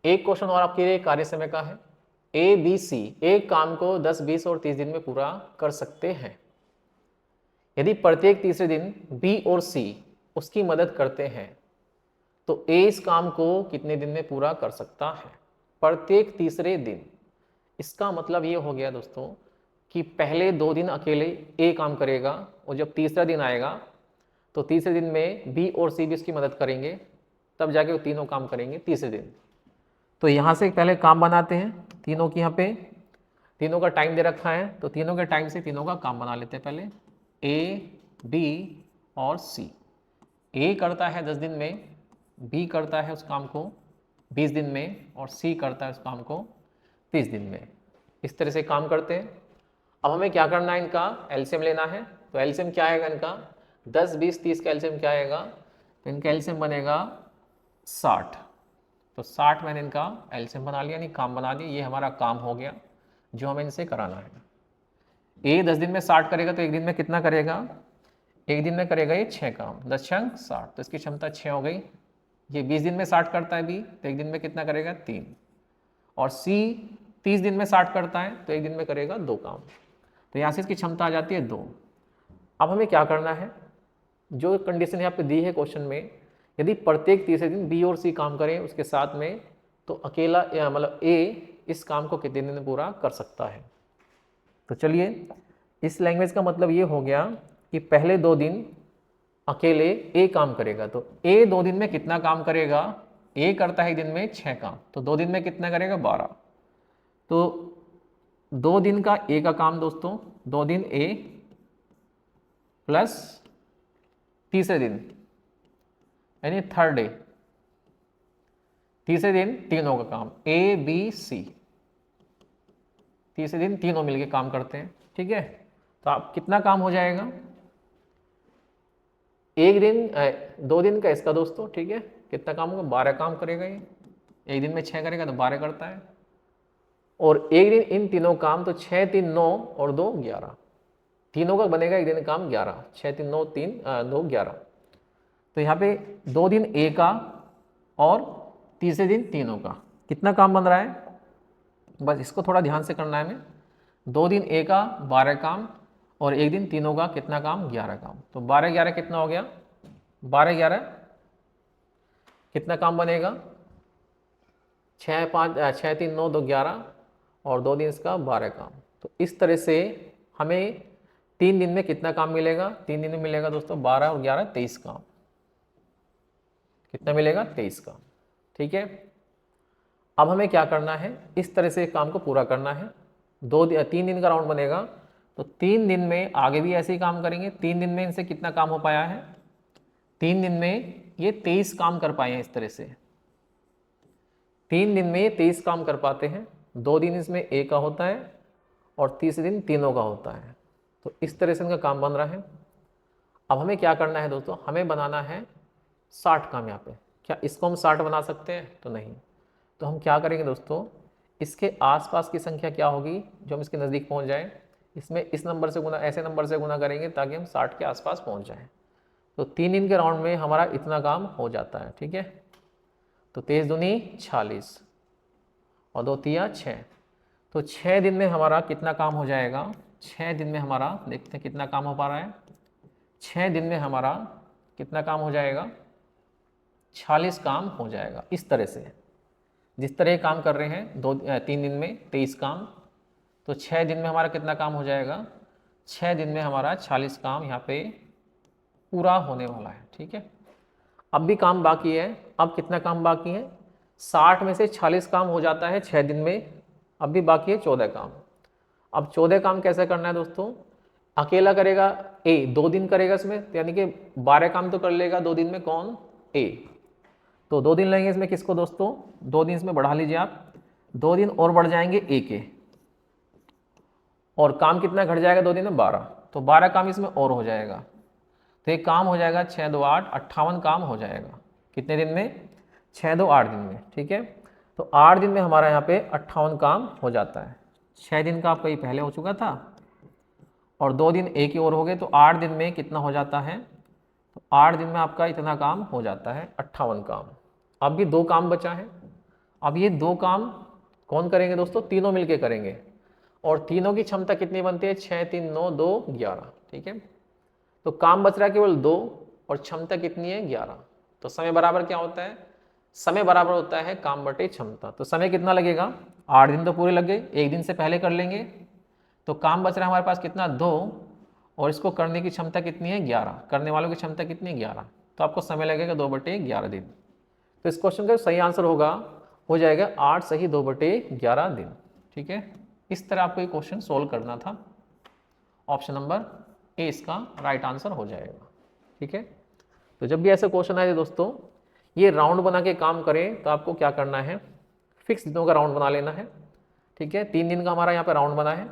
एक क्वेश्चन और आपके लिए कार्य समय का है, ए बी सी एक काम को 10 20 और 30 दिन में पूरा कर सकते हैं। यदि प्रत्येक तीसरे दिन बी और सी उसकी मदद करते हैं तो ए इस काम को कितने दिन में पूरा कर सकता है, प्रत्येक तीसरे दिन। इसका मतलब ये हो गया दोस्तों कि पहले 2 दिन अकेले ए काम करेगा, और जब तीसरा दिन आएगा तो तीसरे दिन में बी और सी भी इसकी मदद करेंगे, तब जाके वो तीनों काम करेंगे तीसरे दिन। तो यहाँ से पहले काम बनाते हैं तीनों की, यहाँ पे तीनों का टाइम दे रखा है, तो तीनों के टाइम से तीनों का काम बना लेते हैं पहले। ए बी और सी, ए करता है 10 दिन में, बी करता है उस काम को 20 दिन में, और सी करता है उस काम को 30 दिन में। इस तरह से काम करते हैं। अब हमें क्या करना है, इनका एलसीएम लेना है। तो एलसीएम क्या आएगा इनका, 10 20 30 का एलसीएम क्या आएगा, तो इनका एलसीएम बनेगा 60। तो 60 मैंने इनका एलसीएम बना लिया, यानी काम बना दिया, ये हमारा काम हो गया जो हमें इनसे कराना है। ए 10 दिन में 60 करेगा तो एक दिन में कितना करेगा, एक दिन में करेगा ये 6 काम, 10 छंग 60, तो इसकी क्षमता 6 हो गई। ये 20 दिन में 60 करता है बी, तो एक दिन में कितना करेगा 3। और सी 30 दिन में 60 करता है तो एक दिन में करेगा 2 काम, तो यहाँ से इसकी क्षमता आ जाती है 2। अब हमें क्या करना है, जो कंडीशन यहाँ पे दी है क्वेश्चन में, यदि प्रत्येक तीसरे दिन बी और सी काम करें उसके साथ में, तो अकेला मतलब ए इस काम को कितने दिन में पूरा कर सकता है। तो चलिए इस लैंग्वेज का मतलब ये हो गया कि पहले 2 दिन अकेले ए काम करेगा, तो ए 2 दिन में कितना काम करेगा, ए करता है एक दिन में 6 काम, तो 2 दिन में कितना करेगा 12। तो 2 दिन का ए का काम दोस्तों, 2 दिन ए प्लस तीसरे दिन यानी थर्ड डे, तीसरे दिन तीनों का काम ए बी सी, तीसरे दिन तीनों मिलके काम करते हैं, ठीक है। तो आप कितना काम हो जाएगा, एक दिन 2 दिन का इसका दोस्तों, ठीक है, कितना काम होगा 12 काम करेगा ये, एक दिन में 6 करेगा तो 12 करता है, और एक दिन इन तीनों काम, तो 6 3 9 और 2 11, तीनों का बनेगा एक दिन काम 11, 6 3 9 3 2 11। तो यहाँ पे 2 दिन ए का और तीसरे दिन तीनों का कितना काम बन रहा है, बस इसको थोड़ा ध्यान से करना है हमें। 2 दिन ए का 12 काम और एक दिन तीनों का कितना काम 11 काम, तो 12 11 कितना हो गया, 12 11 कितना काम बनेगा, 6 5 6 3 9 2 11, और 2 दिन इसका 12 काम। तो इस तरह से हमें 3 दिन में कितना काम मिलेगा, 3 दिन में मिलेगा दोस्तों 12 और 11 23 काम। कितना मिलेगा, 23 काम। ठीक है, अब हमें क्या करना है, इस तरह से काम को पूरा करना है। 3 दिन का राउंड बनेगा, तो 3 दिन में आगे भी ऐसे ही काम करेंगे। 3 दिन में इनसे कितना काम हो पाया है, 3 दिन में ये 23 काम कर पाए हैं। इस तरह से 3 दिन में ये 23 काम कर पाते हैं। 2 दिन इसमें एक का होता है और तीसरे दिन तीनों का होता है। तो इस तरह से इनका काम बन रहा है। अब हमें क्या करना है दोस्तों, हमें बनाना है 60 काम यहाँ पे। क्या इसको हम 60 बना सकते हैं, तो नहीं। तो हम क्या करेंगे दोस्तों, इसके आसपास की संख्या क्या होगी जो हम इसके नज़दीक पहुँच जाए, इसमें इस नंबर से गुना, ऐसे नंबर से गुना करेंगे ताकि हम 60 के आसपास पहुँच जाएँ। तो 3 दिन के राउंड में हमारा इतना काम हो जाता है। ठीक है, तो 23 दूनी 46 और 2 तिया 6। तो 6 दिन में हमारा कितना काम हो जाएगा, 6 दिन में हमारा देखते हैं कितना काम हो पा रहा है। 6 दिन में हमारा कितना काम हो जाएगा, 46 काम हो जाएगा। इस तरह से जिस तरह काम कर रहे हैं 3 दिन में 23 काम, तो 6 दिन में हमारा कितना काम हो जाएगा, 6 दिन में हमारा 46 काम यहाँ पे पूरा होने वाला है। ठीक है, अब भी काम बाकी है। अब कितना काम बाकी है, 60 में से 46 काम हो जाता है 6 दिन में। अब भी बाकी है 14 काम। अब 14 काम कैसे करना है दोस्तों, अकेला करेगा ए, 2 दिन करेगा इसमें, यानी कि 12 काम तो कर लेगा 2 दिन में, कौन, ए। तो 2 दिन लेंगे इसमें किसको दोस्तों, 2 दिन इसमें बढ़ा लीजिए आप, 2 दिन और बढ़ जाएंगे ए के, और काम कितना घट जाएगा 2 दिन में, 12। तो 12 काम इसमें और हो जाएगा। तो एक काम हो जाएगा 6 2 8, 58 काम हो जाएगा। कितने दिन में, 6 2 8 दिन में। ठीक है, तो 8 दिन में हमारा यहाँ पे 58 काम हो जाता है। 6 दिन का आपका ये पहले हो चुका था और 2 दिन एक ही और हो गए, तो 8 दिन में कितना हो जाता है, तो 8 दिन में आपका इतना काम हो जाता है, 58 काम। अब भी 2 काम बचा है। अब ये 2 काम कौन करेंगे दोस्तों, तीनों मिलके करेंगे, और तीनों की क्षमता कितनी बनती है, 6 3 9 2 11। ठीक है, तो काम बच रहा है केवल 2 और क्षमता कितनी है, 11। तो समय बराबर क्या होता है, समय बराबर होता है काम बटे क्षमता। तो समय कितना लगेगा, 8 दिन तो पूरे लग गए, 1 दिन से पहले कर लेंगे। तो काम बच रहा है हमारे पास कितना, 2, और इसको करने की क्षमता कितनी है, 11। करने वालों की क्षमता कितनी है, 11। तो आपको समय लगेगा 2/11 दिन। तो इस क्वेश्चन का सही आंसर होगा, हो जाएगा 8 सही 2/11 दिन। ठीक है, इस तरह आपको ये क्वेश्चन सोल्व करना था। ऑप्शन नंबर ए इसका राइट आंसर हो जाएगा। ठीक है, तो जब भी ऐसे क्वेश्चन आए दोस्तों, ये राउंड बना के काम करें तो आपको क्या करना है, फिक्स दिनों का राउंड बना लेना है। ठीक है, 3 दिन का हमारा यहाँ पे राउंड बना है,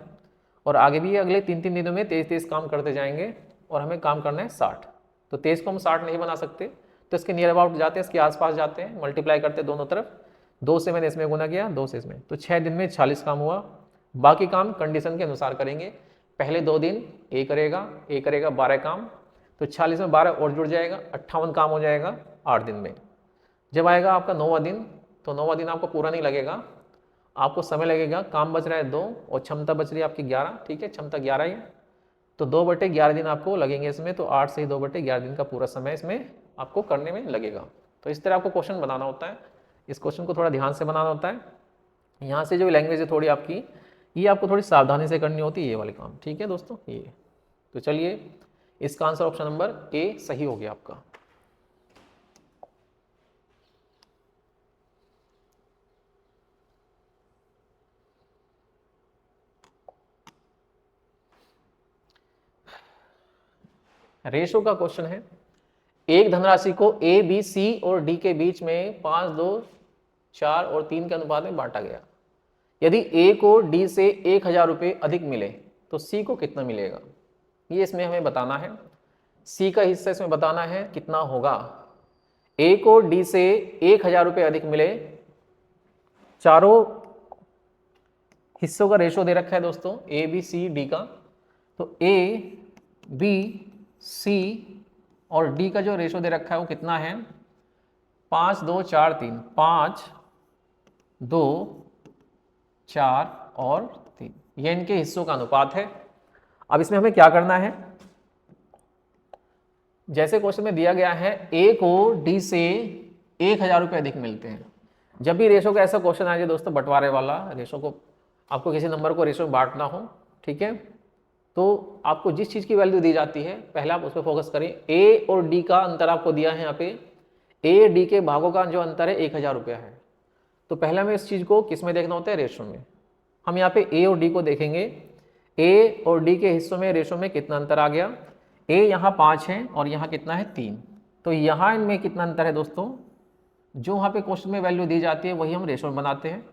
और आगे भी अगले 3 दिनों में 23 काम करते जाएंगे, और हमें काम करना है 60। तो 23 को हम 60 नहीं बना सकते, तो इसके नियर अबाउट जाते हैं, इसके आसपास जाते हैं, मल्टीप्लाई करते हैं दोनों तरफ। 2 से मैंने इसमें गुना किया, 2 से इसमें, तो 6 दिन में 40 काम हुआ। बाकी काम कंडीशन के अनुसार करेंगे। पहले 2 दिन ए करेगा 12 काम, तो 40 में 12 और जुड़ जाएगा, 58 काम हो जाएगा 8 दिन में। जब आएगा आपका 9वां दिन, तो 9वां दिन आपको पूरा नहीं लगेगा, आपको समय लगेगा। काम बच रहा है 2 और क्षमता बच रही है आपकी 11। ठीक है, क्षमता 11 ही, तो 2/11 दिन आपको लगेंगे इसमें। तो 8 से ही 2/11 दिन का पूरा समय इसमें आपको करने में लगेगा। तो इस तरह आपको क्वेश्चन बनाना होता है। इस क्वेश्चन को थोड़ा ध्यान से बनाना होता है। यहाँ से जो लैंग्वेज है थोड़ी आपकी, ये आपको थोड़ी सावधानी से करनी होती है, ये वाले काम। ठीक है दोस्तों, ये तो चलिए, इसका आंसर ऑप्शन नंबर ए सही हो गया आपका। रेशो का क्वेश्चन है, एक धनराशि को ए बी सी और डी के बीच में 5 2 4 और 3 के अनुपात में बांटा गया। यदि ए को डी से 1000 रुपये अधिक मिले तो सी को कितना मिलेगा, ये इसमें हमें बताना है। सी का हिस्सा इसमें बताना है कितना होगा। ए को डी से 1000 रुपये अधिक मिले, चारों हिस्सों का रेशो दे रखा है दोस्तों, ए बी सी डी का। तो ए बी सी और डी का जो रेशो दे रखा है वो कितना है, 5 2 4 3, 5 2 4 और 3, ये इनके हिस्सों का अनुपात है। अब इसमें हमें क्या करना है, जैसे क्वेश्चन में दिया गया है ए को डी से 1000 रुपये अधिक मिलते हैं। जब भी रेशो का ऐसा क्वेश्चन आ जाए दोस्तों, बंटवारे वाला रेशो को आपको किसी नंबर को रेशो में बांटना हो, ठीक है, तो आपको जिस चीज़ की वैल्यू दी जाती है पहले आप उस पर फोकस करें। ए और डी का अंतर आपको दिया है यहाँ पे, ए डी के भागों का जो अंतर है 1000 रुपया है। तो पहले हमें इस चीज़ को किस में देखना होता है, रेशो में। हम यहाँ पे ए और डी को देखेंगे, ए और डी के हिस्सों में रेशो में कितना अंतर आ गया। ए यहाँ 5 है और यहाँ कितना है 3, तो यहाँ इनमें कितना अंतर है दोस्तों, जो वहाँ पे क्वेश्चन में वैल्यू दी जाती है वही हम रेशो में बनाते हैं।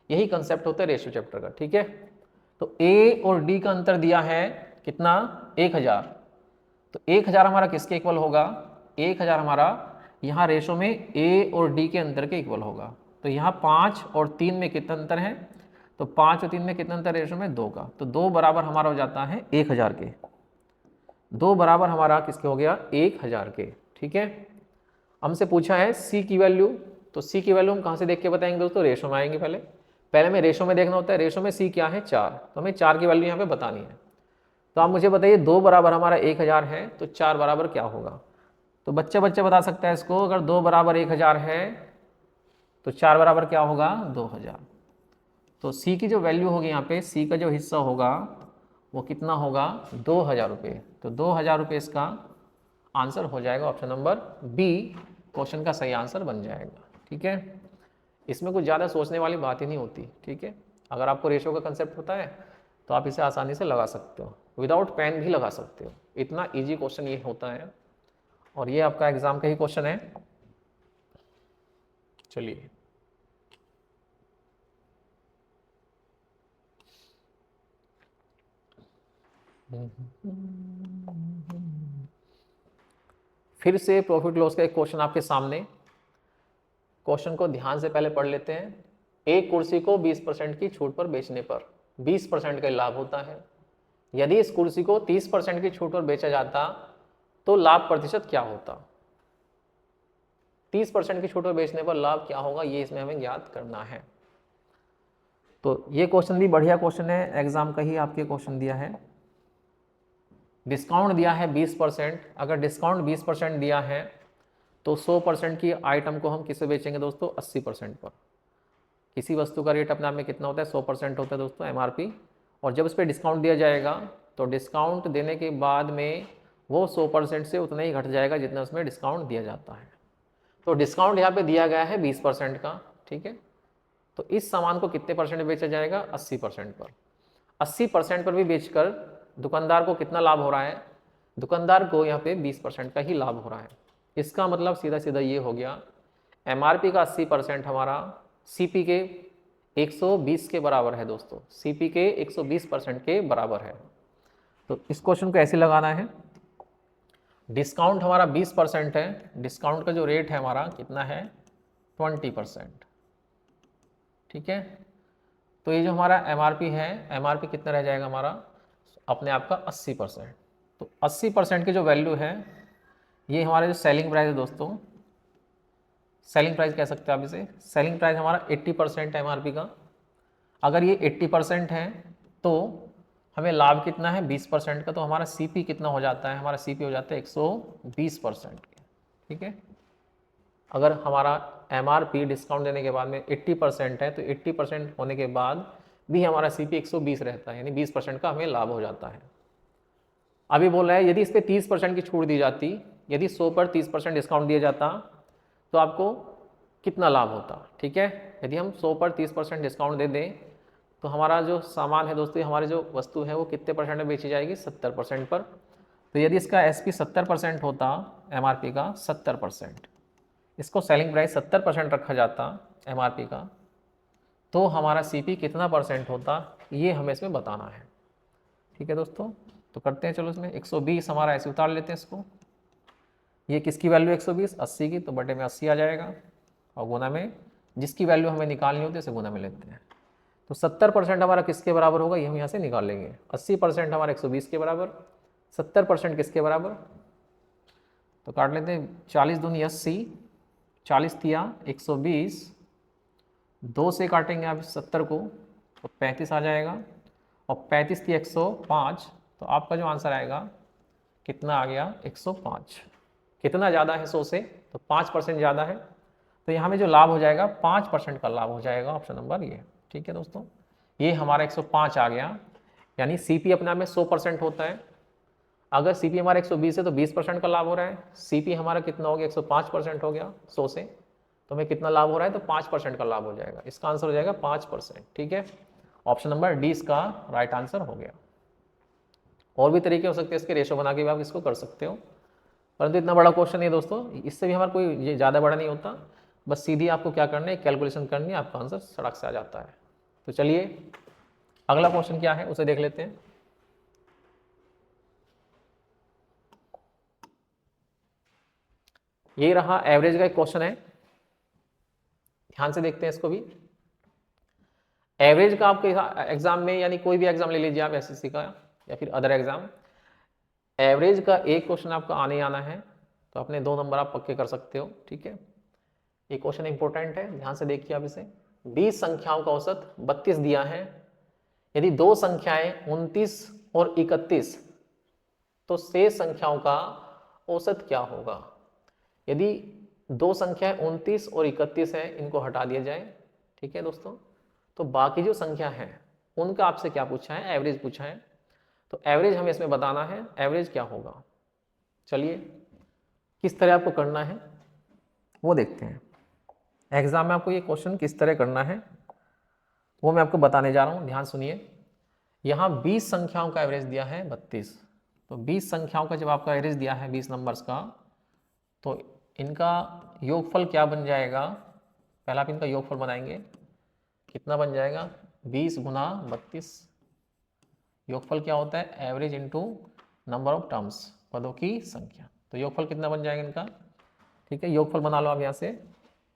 यही कंसेप्ट होता है रेशो चैप्टर का, ठीक है। तो ए और डी का अंतर दिया है कितना, 1000। तो 1000 हमारा किसके इक्वल होगा, 1000 हमारा यहाँ रेशो में ए और डी के अंतर के इक्वल होगा। तो यहाँ 5 और 3 में कितना अंतर है, तो 5 और 3 में कितना अंतर रेशो में 2 का, तो 2 बराबर हमारा हो जाता है 1000 के। 2 बराबर हमारा किसके हो गया, 1000 के, ठीक है। हमसे पूछा है सी की वैल्यू, तो सी की वैल्यू हम कहाँ से देख के बताएंगे दोस्तों, रेशो में आएंगे। पहले हमें रेशो में देखना होता है, रेशो में सी क्या है 4, तो हमें 4 की वैल्यू यहाँ पे बतानी है। तो आप मुझे बताइए 2 बराबर हमारा 1000 है, तो 4 बराबर क्या होगा। तो बच्चा बता सकता है इसको, अगर 2 बराबर 1000 है तो 4 बराबर क्या होगा, 2000। तो सी की जो वैल्यू होगी यहाँ पे, सी का जो हिस्सा होगा वो कितना होगा, 2000 रुपये। तो 2000 रुपये इसका आंसर हो जाएगा, ऑप्शन नंबर बी क्वेश्चन का सही आंसर बन जाएगा, ठीक है। इसमें कुछ ज़्यादा सोचने वाली बात ही नहीं होती, ठीक है। अगर आपको रेशो का कंसेप्ट होता है तो आप इसे आसानी से लगा सकते हो, विदाउट पेन भी लगा सकते हो। इतना इजी क्वेश्चन ये होता है, और ये आपका एग्जाम का ही क्वेश्चन है। चलिए फिर से प्रॉफिट लॉस का एक क्वेश्चन आपके सामने। क्वेश्चन को ध्यान से पहले पढ़ लेते हैं। एक कुर्सी को 20% की छूट पर बेचने पर 20% का लाभ होता है। यदि इस कुर्सी को 30% की छूट पर बेचा जाता तो लाभ प्रतिशत क्या होता। 30% की छूट पर बेचने पर लाभ क्या होगा, ये इसमें हमें ज्ञात करना है। तो ये क्वेश्चन भी बढ़िया क्वेश्चन है, एग्जाम का ही आपके क्वेश्चन दिया है। डिस्काउंट दिया है 20%। अगर डिस्काउंट 20% दिया है तो 100% की आइटम को हम किसे बेचेंगे दोस्तों, 80% पर। किसी वस्तु का रेट अपने आप में कितना होता है, 100% होता है दोस्तों, एमआरपी। और जब उस पर डिस्काउंट दिया जाएगा तो डिस्काउंट देने के बाद में वो 100% से उतना ही घट जाएगा जितना उसमें डिस्काउंट दिया जाता है। तो डिस्काउंट यहाँ पे दिया गया है 20% का, ठीक है। तो इस सामान को कितने परसेंट बेचा जाएगा, 80% पर। 80% पर भी बेचकर दुकानदार को कितना लाभ हो रहा है, दुकानदार को यहाँ पे 20% का ही लाभ हो रहा है। इसका मतलब सीधा सीधा ये हो गया, एमआरपी का 80% हमारा सीपी के 120 के बराबर है दोस्तों, सीपी के 120% के बराबर है। तो इस क्वेश्चन को ऐसे लगाना है, डिस्काउंट हमारा 20% है, डिस्काउंट का जो रेट है हमारा कितना है, 20%, ठीक है। तो ये जो हमारा एमआरपी है, एमआरपी कितना रह जाएगा हमारा अपने आप का 80%। तो 80% की जो वैल्यू है, ये हमारा जो सेलिंग प्राइस है दोस्तों, सेलिंग प्राइस कह सकते हैं आप इसे। सेलिंग प्राइस हमारा 80% है एमआरपी का। अगर ये 80% है तो हमें लाभ कितना है 20% का, तो हमारा सीपी कितना हो जाता है, हमारा सीपी हो जाता है 120% के, ठीक है। अगर हमारा एमआरपी डिस्काउंट देने के बाद में 80% है तो 80% होने के बाद भी हमारा सीपी 120 रहता है, यानी 20% का हमें लाभ हो जाता है। अभी बोल रहा है यदि इस पर 30% की छूट दी जाती, यदि 100 पर 30% डिस्काउंट दिया जाता तो आपको कितना लाभ होता, ठीक है। यदि हम 100 पर 30% डिस्काउंट दे दें तो हमारा जो सामान है दोस्तों, हमारी जो वस्तु है वो कितने परसेंट में बेची जाएगी, 70% पर। तो यदि इसका एसपी 70% होता, एमआरपी का 70%, इसको सेलिंग प्राइस 70% रखा जाता एमआरपी का, तो हमारा सीपी कितना परसेंट होता, ये हमें इसमें बताना है, ठीक है दोस्तों। तो करते हैं, चलो इसमें 120 हमारा ऐसे उतार लेते हैं इसको। ये किसकी वैल्यू 120, 80 की, तो बटे में 80 आ जाएगा, और गुना में जिसकी वैल्यू हमें निकालनी होती है उसे गुना में लेते हैं। तो 70% हमारा किसके बराबर होगा, ये हम यहाँ से निकाल लेंगे। 80% हमारा 120 के बराबर, 70% किसके बराबर, तो काट लेते हैं। 40 दूनी 80, 40 तिया 120, 2 से काटेंगे आप 70 को तो 35 आ जाएगा, और 35 तिया 105, तो आपका जो आंसर आएगा कितना आ गया, 105। कितना ज़्यादा है 100 से, तो 5% ज़्यादा है, तो यहाँ में जो लाभ हो जाएगा 5% का लाभ हो जाएगा, ऑप्शन नंबर ये, ठीक है दोस्तों। ये हमारा 105 आ गया, यानी सीपी अपने आप में 100% होता है। अगर सीपी हमारा 120 है तो 20% का लाभ हो रहा है। सीपी हमारा कितना हो गया, 105% हो गया 100 से, तो हमें कितना लाभ हो रहा है, तो 5% का लाभ हो जाएगा। इसका आंसर हो जाएगा 5%। ठीक है, ऑप्शन नंबर डी इसका राइट आंसर हो गया। और भी तरीके हो सकते हैं इसके, रेशो बना के भी आप इसको कर सकते हो, परंतु इतना बड़ा क्वेश्चन नहीं है दोस्तों, इससे भी हमारा कोई ये ज़्यादा बड़ा नहीं होता। बस सीधी आपको क्या करना है, कैलकुलेशन करनी है, आपका आंसर सड़क से आ जाता है। तो चलिए अगला क्वेश्चन क्या है उसे देख लेते हैं। ये रहा एवरेज का एक क्वेश्चन है, ध्यान से देखते हैं इसको भी। एवरेज का आपके एग्जाम में, यानी कोई भी एग्जाम ले लीजिए आप, एसएससी का या फिर अदर एग्जाम, एवरेज का एक क्वेश्चन आपका आने आना है, तो अपने 2 नंबर आप पक्के कर सकते हो। ठीक है, ये क्वेश्चन इंपॉर्टेंट है, ध्यान से देखिए आप इसे। 20 संख्याओं का औसत 32 दिया है, यदि दो संख्याएं 29 और 31, तो शेष संख्याओं का औसत क्या होगा। यदि दो संख्याएं 29 और 31 है, इनको हटा दिया जाए, ठीक है दोस्तों, तो बाकी जो संख्या है उनका आपसे क्या पूछा है, एवरेज पूछा है। तो एवरेज हमें इसमें बताना है, एवरेज क्या होगा। चलिए किस तरह आपको करना है वो देखते हैं। एग्जाम में आपको ये क्वेश्चन किस तरह करना है वो मैं आपको बताने जा रहा हूँ, ध्यान सुनिए। यहाँ 20 संख्याओं का एवरेज दिया है 32, तो 20 संख्याओं का जब आपका एवरेज दिया है 20 नंबर्स का, तो इनका योगफल क्या बन जाएगा। पहला आप इनका योगफल बनाएंगे, कितना बन जाएगा, 20 गुना 32। योगफल क्या होता है, average into number of terms, पदों की संख्या। तो योगफल कितना बन जाएगा इनका, ठीक है, योगफल बना लो आप यहाँ से।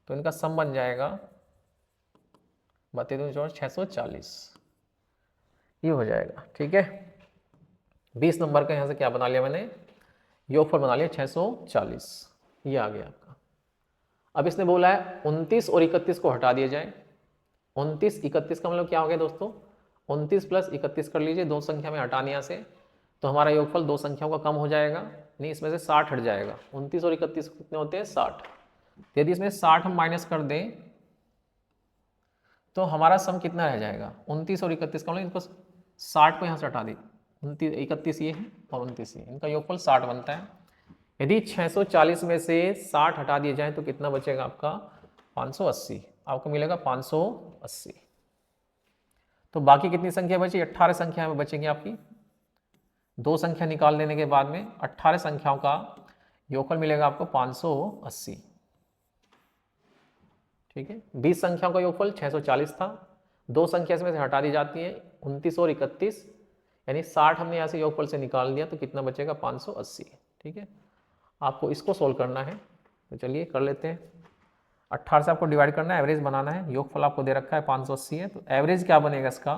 तो इनका सम बन जाएगा 32 640, ये हो जाएगा। ठीक है, 20 नंबर का यहाँ से क्या बना लिया मैंने, योगफल बना लिया 640, ये आ गया आपका। अब इसने बोला है 29 और 31 को हटा दिया जाए। 29 31 का मतलब क्या हो गया दोस्तों, 29 प्लस 31 कर लीजिए, दो संख्या में हटाने यहाँ से, तो हमारा योगफल दो संख्याओं का कम हो जाएगा, नहीं इसमें से 60 हट जाएगा। 29 और 31 कितने होते हैं, 60। यदि इसमें 60 हम माइनस कर दें तो हमारा सम कितना रह जाएगा, 29 और 31 का मतलब इनको 60 को यहाँ से हटा दी, 31 ये है और 29 ये, इनका योगफल 60 बनता है। यदि 640 में से 60 हटा दिए जाए तो कितना बचेगा आपका, 580, आपको मिलेगा 580। तो बाकी कितनी संख्या बची, 18 संख्या में बचेंगी आपकी। दो संख्या निकाल लेने के बाद में 18 संख्याओं का योगफल मिलेगा आपको 580। ठीक है, 20 संख्याओं का योगफल 640 था, दो संख्या इसमें से हटा दी जाती है 29 और 31, यानी 60 हमने यहाँ से योगफल से निकाल दिया, तो कितना बचेगा 580। ठीक है, आपको इसको सोल्व करना है, तो चलिए कर लेते हैं। 18 से आपको डिवाइड करना है, एवरेज बनाना है, योगफल आपको दे रखा है 580 है, तो एवरेज क्या बनेगा इसका,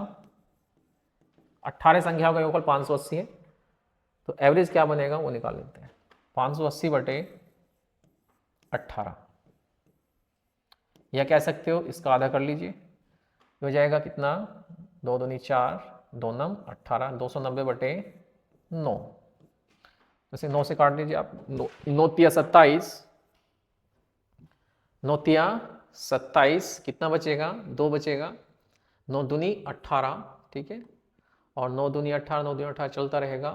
18 संख्याओं का योगफल 580 है, तो एवरेज क्या बनेगा वो निकाल लेते हैं। 580 बटे 18, या कह सकते हो इसका आधा कर लीजिए, हो जाएगा कितना, 2 दूनी 4, 2 नम 18, 290 बटे 9, जैसे 9 से काट लीजिए आप, 9 तिया 27, 9 तिया 27, कितना बचेगा, 2 बचेगा, 9 दूनी 18, ठीक है, और 9 दूनी 18, 9 दूनी 18 चलता रहेगा,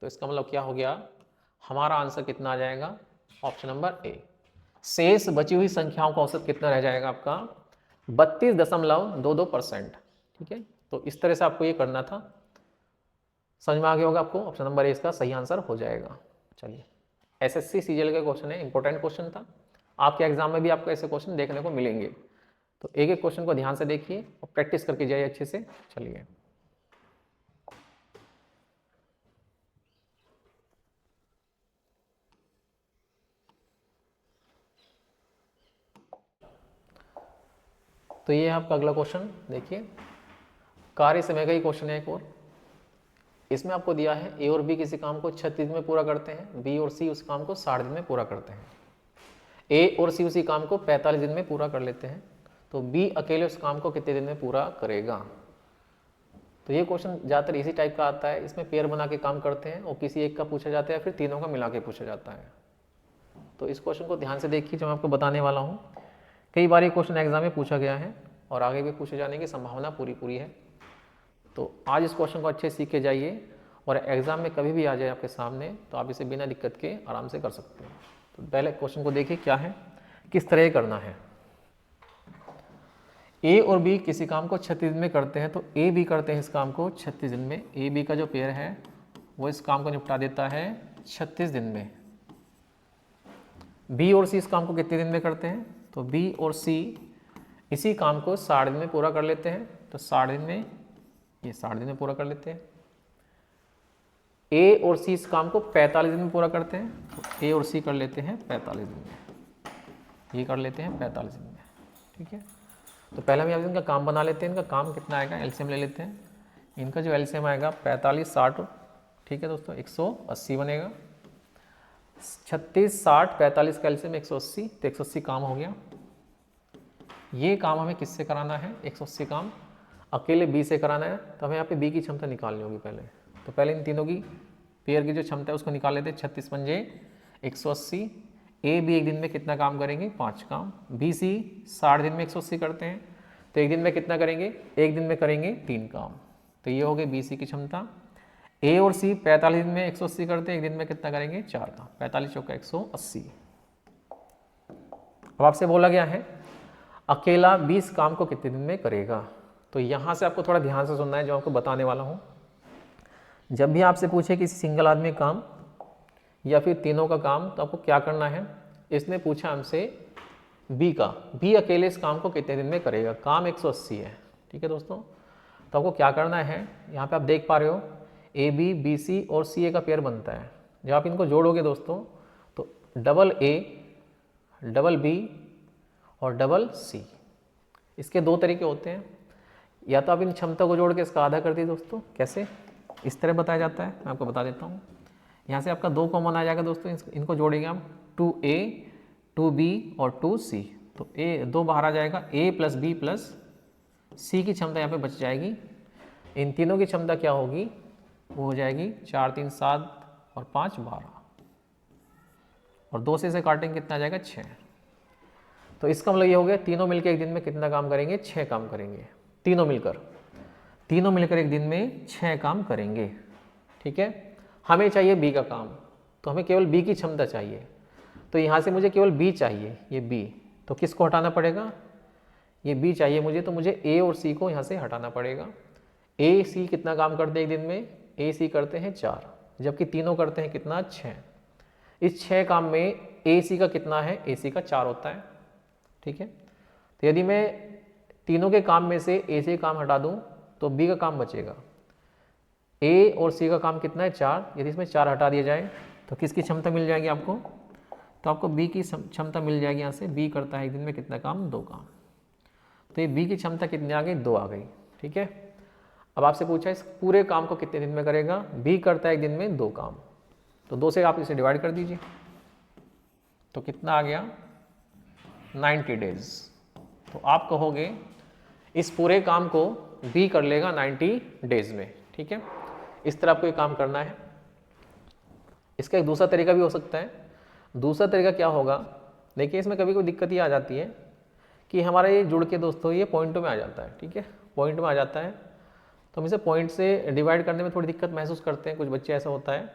तो इसका मतलब क्या हो गया, हमारा आंसर कितना आ जाएगा, ऑप्शन नंबर ए। शेष बची हुई संख्याओं का औसत कितना रह जाएगा आपका, 32.22%। ठीक है, तो इस तरह से आपको ये करना था, समझ में आ गया होगा आपको, ऑप्शन नंबर ए इसका सही आंसर हो जाएगा। चलिए, एसएससी सीजीएल का क्वेश्चन है, इंपॉर्टेंट क्वेश्चन था, आपके एग्जाम में भी आपको ऐसे क्वेश्चन देखने को मिलेंगे, तो एक एक क्वेश्चन को ध्यान से देखिए और प्रैक्टिस करके जाइए अच्छे से। चलिए तो ये है आपका अगला क्वेश्चन, देखिए कार्य समय का ही क्वेश्चन है एक और। इसमें आपको दिया है ए और बी किसी काम को 36 दिन में पूरा करते हैं, बी और सी उस काम को 60 दिन में पूरा करते हैं। ए और सी उसी काम को 45 दिन में पूरा कर लेते हैं, तो बी अकेले उस काम को कितने दिन में पूरा करेगा। तो ये क्वेश्चन ज़्यादातर इसी टाइप का आता है, इसमें पेयर बना के काम करते हैं और किसी एक का पूछा जाता है, फिर तीनों का मिला के पूछा जाता है। तो इस क्वेश्चन को ध्यान से देखिए जो मैं आपको बताने वाला हूँ। कई बार ये क्वेश्चन एग्जाम में पूछा गया है और आगे भी पूछे जाने की संभावना पूरी है। तो आज इस क्वेश्चन को अच्छे सीख के जाइए और एग्जाम में कभी भी आ जाए आपके सामने तो आप इसे बिना दिक्कत के आराम से कर सकते हो। तो पहले क्वेश्चन को देखिए क्या है, किस तरह करना है। ए और बी किसी काम को 36 दिन में करते हैं, तो ए बी करते हैं इस काम को 36 दिन में। ए बी का जो पेयर है वो इस काम को निपटा देता है 36 दिन में। बी और सी इस काम को कितने दिन में करते हैं, तो बी और सी इसी काम को 60 दिन में पूरा कर लेते हैं। तो 60 दिन में, ये 60 दिन में पूरा कर लेते हैं। ए और सी इस काम को 45 दिन में पूरा करते हैं, तो ए और सी कर लेते हैं 45 दिन में, ये कर लेते हैं 45 दिन में। ठीक है, तो पहले हम यहाँ इनका काम बना लेते हैं। इनका काम कितना आएगा, एलसीएम ले लेते हैं। इनका जो एलसीएम आएगा 45 60, ठीक है दोस्तों, 180 बनेगा। 36 60 45 का एलसीएम 180, तो 180 काम हो गया। ये काम हमें किससे कराना है, 180 काम अकेले बी से कराना है। तो हमें यहाँ पे बी की क्षमता निकालनी होगी पहले। तो पहले इन तीनों की पेयर की जो क्षमता है उसको निकाल लेते हैं। 36 पंजे 180। ए बी एक दिन में कितना काम करेंगे, 5 काम। बी सी 60 दिन में 180 करते हैं, तो एक दिन में कितना करेंगे, एक दिन में करेंगे 3 काम। तो ये हो गई बी सी की क्षमता। ए और सी 45 दिन में 180 करते हैं, एक दिन में कितना करेंगे, 4 काम। 45 चौका 180। अब आपसे बोला गया है अकेला 20 काम को कितने दिन में करेगा। तो यहाँ से आपको थोड़ा ध्यान से सुनना है जो आपको बताने वाला हूँ। जब भी आपसे पूछे किसी सिंगल आदमी काम या फिर तीनों का काम, तो आपको क्या करना है। इसने पूछा हमसे बी का, बी अकेले इस काम को कितने दिन में करेगा, काम 180 है। ठीक है दोस्तों, तो आपको क्या करना है, यहाँ पे आप देख पा रहे हो ए बी बी सी और सी ए का पेयर बनता है। जब आप इनको जोड़ोगे दोस्तों तो डबल ए डबल बी और डबल सी, इसके 2 तरीके होते हैं। या तो आप इन क्षमता को जोड़ के इसका आधा कर दिए दोस्तों, कैसे, इस तरह बताया जाता है, मैं आपको बता देता हूँ। यहाँ से आपका 2 कॉमन आ जाएगा दोस्तों, इनको जोड़ेंगे आप 2a 2b और 2c। तो ए 2 बाहर आ जाएगा, a प्लस बी प्लस सी की क्षमता यहाँ पे बच जाएगी। इन तीनों की क्षमता क्या होगी, वो हो जाएगी 4 3 7 और 5 12, और 2 से इसे काटेंगे कितना आ जाएगा, 6। तो इसका मतलब ये हो गया तीनों मिलकर एक दिन में कितना काम करेंगे, 6 काम करेंगे। तीनों मिलकर एक दिन में 6 काम करेंगे। ठीक है, हमें चाहिए बी का काम, तो हमें केवल बी की क्षमता चाहिए। तो यहाँ से मुझे केवल बी चाहिए, ये बी, तो किसको हटाना पड़ेगा, ये बी चाहिए मुझे, तो मुझे ए और सी को यहाँ से हटाना पड़ेगा। ए सी कितना काम करते हैं एक दिन में, ए सी करते हैं 4, जबकि तीनों करते हैं कितना, 6। इस 6 काम में ए सी का कितना है, ए सी का 4 होता है। ठीक है, तो यदि मैं तीनों के काम में से ए सी काम हटा दूँ तो बी का काम बचेगा। ए और सी का काम कितना है, 4। यदि इसमें 4 हटा दिया जाए तो किसकी क्षमता मिल जाएगी आपको, तो आपको बी की क्षमता मिल जाएगी। यहाँ से बी करता है एक दिन में कितना काम, 2 काम। तो ये बी की क्षमता कितनी आ गई, 2 आ गई। ठीक है, अब आपसे पूछा इस पूरे काम को कितने दिन में करेगा, बी करता है एक दिन में 2 काम, तो 2 से आप इसे डिवाइड कर दीजिए, तो कितना आ गया, 90 डेज। तो आप कहोगे इस पूरे काम को बी कर लेगा 90 डेज में। ठीक है, इस तरह आपको ये काम करना है। इसका एक दूसरा तरीका भी हो सकता है। दूसरा तरीका क्या होगा, देखिए इसमें कभी कोई दिक्कत ये आ जाती है कि हमारा ये जुड़ के दोस्तों ये पॉइंटों में आ जाता है। ठीक है, पॉइंट में आ जाता है, तो हम इसे पॉइंट से डिवाइड करने में थोड़ी दिक्कत महसूस करते हैं, कुछ बच्चे ऐसा होता है।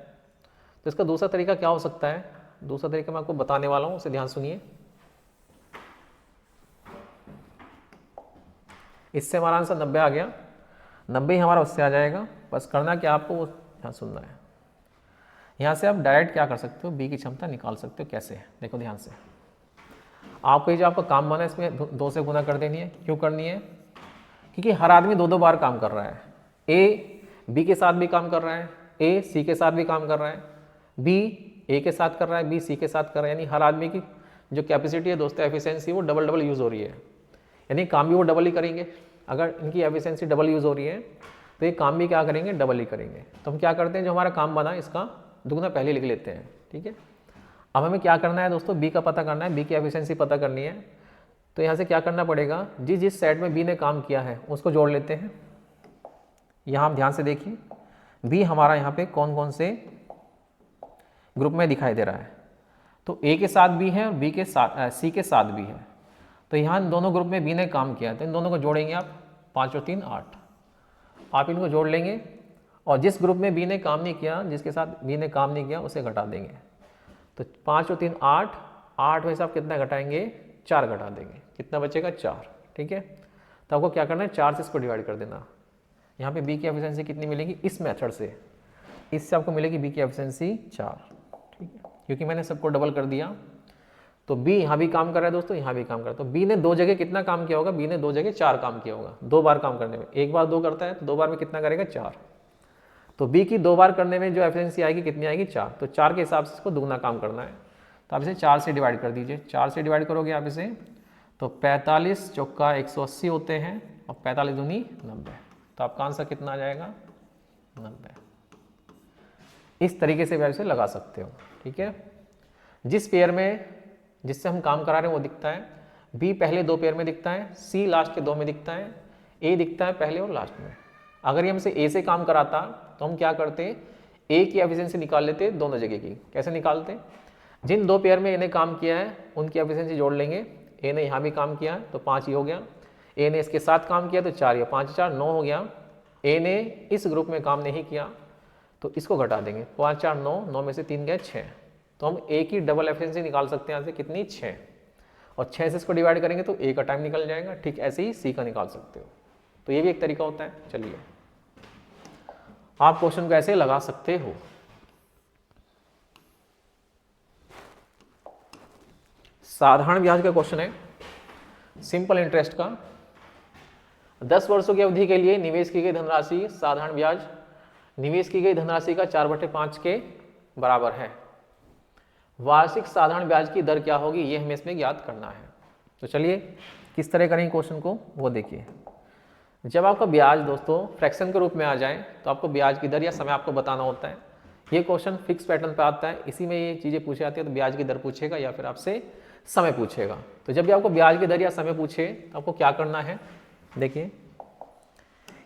तो इसका दूसरा तरीका क्या हो सकता है, दूसरा तरीका मैं आपको बताने वाला हूँ, उसे ध्यान सुनिए। इससे हमारा आंसर 90 आ गया, 90 ही हमारा उससे आ जाएगा। बस करना क्या आपको, वो ध्यान सुनना है। यहाँ से आप डायरेक्ट क्या कर सकते हो, बी की क्षमता निकाल सकते हो। कैसे, देखो ध्यान से। आपको ये जो आपका काम बना है इसमें 2 से गुना कर देनी है। क्यों करनी है, क्योंकि हर आदमी 2-2 बार काम कर रहा है। ए बी के साथ भी काम कर रहा है, ए सी के साथ भी काम कर रहा है, बी ए के साथ कर रहा है, बी सी के साथ कर रहा है। यानी हर आदमी की जो कैपेसिटी है दोस्तों, एफिशिएंसी, वो डबल यूज़ हो रही है। यानी काम भी वो डबल ही करेंगे। अगर इनकी एफिशिएंसी डबल यूज़ हो रही है तो ये काम भी क्या करेंगे, डबल ही करेंगे। तो हम क्या करते हैं, जो हमारा काम बना इसका दुगना पहले लिख लेते हैं। ठीक है, अब हमें क्या करना है दोस्तों, बी का पता करना है, बी की एफिशिएंसी पता करनी है। तो यहाँ से क्या करना पड़ेगा, जिस सेट में बी ने काम किया है उसको जोड़ लेते हैं। यहाँ आप ध्यान से देखिए, बी हमारा यहाँ पे कौन कौन से ग्रुप में दिखाई दे रहा है। तो ए के साथ भी है और बी के साथ सी के साथ भी है। तो यहाँ दोनों ग्रुप में बी ने काम किया, तो इन दोनों को जोड़ेंगे आप, 5 और 3 8। आप इनको जोड़ लेंगे और जिस ग्रुप में बी ने काम नहीं किया, जिसके साथ बी ने काम नहीं किया, उसे घटा देंगे। तो 5 और 3 8, 8 में से आप कितना घटाएंगे, 4 घटा देंगे, कितना बचेगा 4। ठीक है, तो आपको क्या करना है, 4 से इसको डिवाइड कर देना। यहाँ पे बी की एफिशिएंसी कितनी मिलेगी इस मेथड से, इससे आपको मिलेगी बी की एफिशिएंसी 4। ठीक है, क्योंकि मैंने सबको डबल कर दिया, तो बी यहाँ भी काम कर रहा है दोस्तों, यहाँ भी काम कर रहा है। तो बी ने 2 जगह कितना काम किया होगा, बी ने 2 जगह 4 काम किया होगा, 2 बार काम करने में। एक बार 2 करता है तो 2 बार में कितना करेगा, 4। तो बी की 2 बार करने में जो एफिशिएंसी आएगी कितनी आएगी, 4। तो 4 के हिसाब से इसको दुगना काम करना है, तो आप इसे 4 से डिवाइड कर दीजिए। 4 से डिवाइड करोगे आप इसे तो 45 चौका 180 होते हैं और 45 दूनी 90। तो आपका आंसर कितना आ जाएगा, 90। इस तरीके से आप इसे लगा सकते हो। ठीक है, जिस पेयर में जिससे हम काम करा रहे हैं वो दिखता है, बी पहले 2 पेयर में दिखता है, सी लास्ट के 2 में दिखता है, ए दिखता है पहले और लास्ट में। अगर ये हमसे ए से काम कराता तो हम क्या करते, ए की एफिशिएंसी निकाल लेते दोनों जगह की। कैसे निकालते, जिन 2 पेयर में ए ने काम किया है उनकी एफिशिएंसी जोड़ लेंगे। ए ने यहाँ भी काम किया है तो 5 ही हो गया, ए ने इसके साथ काम किया तो 4, या 5 4 9 हो गया। ए ने इस ग्रुप में काम नहीं किया तो इसको घटा देंगे, 5 4 9, 9 में से 3 गए 6। तो हम ए की डबल एफिशिएंसी निकाल सकते हैं यहाँ से, कितनी, 6। और 6 से इसको डिवाइड करेंगे तो ए का टाइम निकल जाएगा। ठीक ऐसे ही सी का निकाल सकते हो। तो ये भी एक तरीका होता है। चलिए आप क्वेश्चन को ऐसे लगा सकते हो। साधारण ब्याज का क्वेश्चन है, सिंपल इंटरेस्ट का। 10 वर्षों की अवधि के लिए निवेश की गई धनराशि साधारण ब्याज निवेश की गई धनराशि का 4/5 के बराबर है। वार्षिक साधारण ब्याज की दर क्या होगी, ये हमें इसमें ज्ञात करना है। तो चलिए किस तरह करेंगे क्वेश्चन को वो देखिए। जब आपका ब्याज दोस्तों फ्रैक्शन के रूप में आ जाए तो आपको ब्याज की दर या समय आपको बताना होता है। ये क्वेश्चन फिक्स पैटर्न पे आता है, इसी में ये चीज़ें पूछी जाती है। तो ब्याज की दर पूछेगा या फिर आपसे समय पूछेगा। तो जब भी आपको ब्याज की दर या समय पूछे तो आपको क्या करना है, देखिए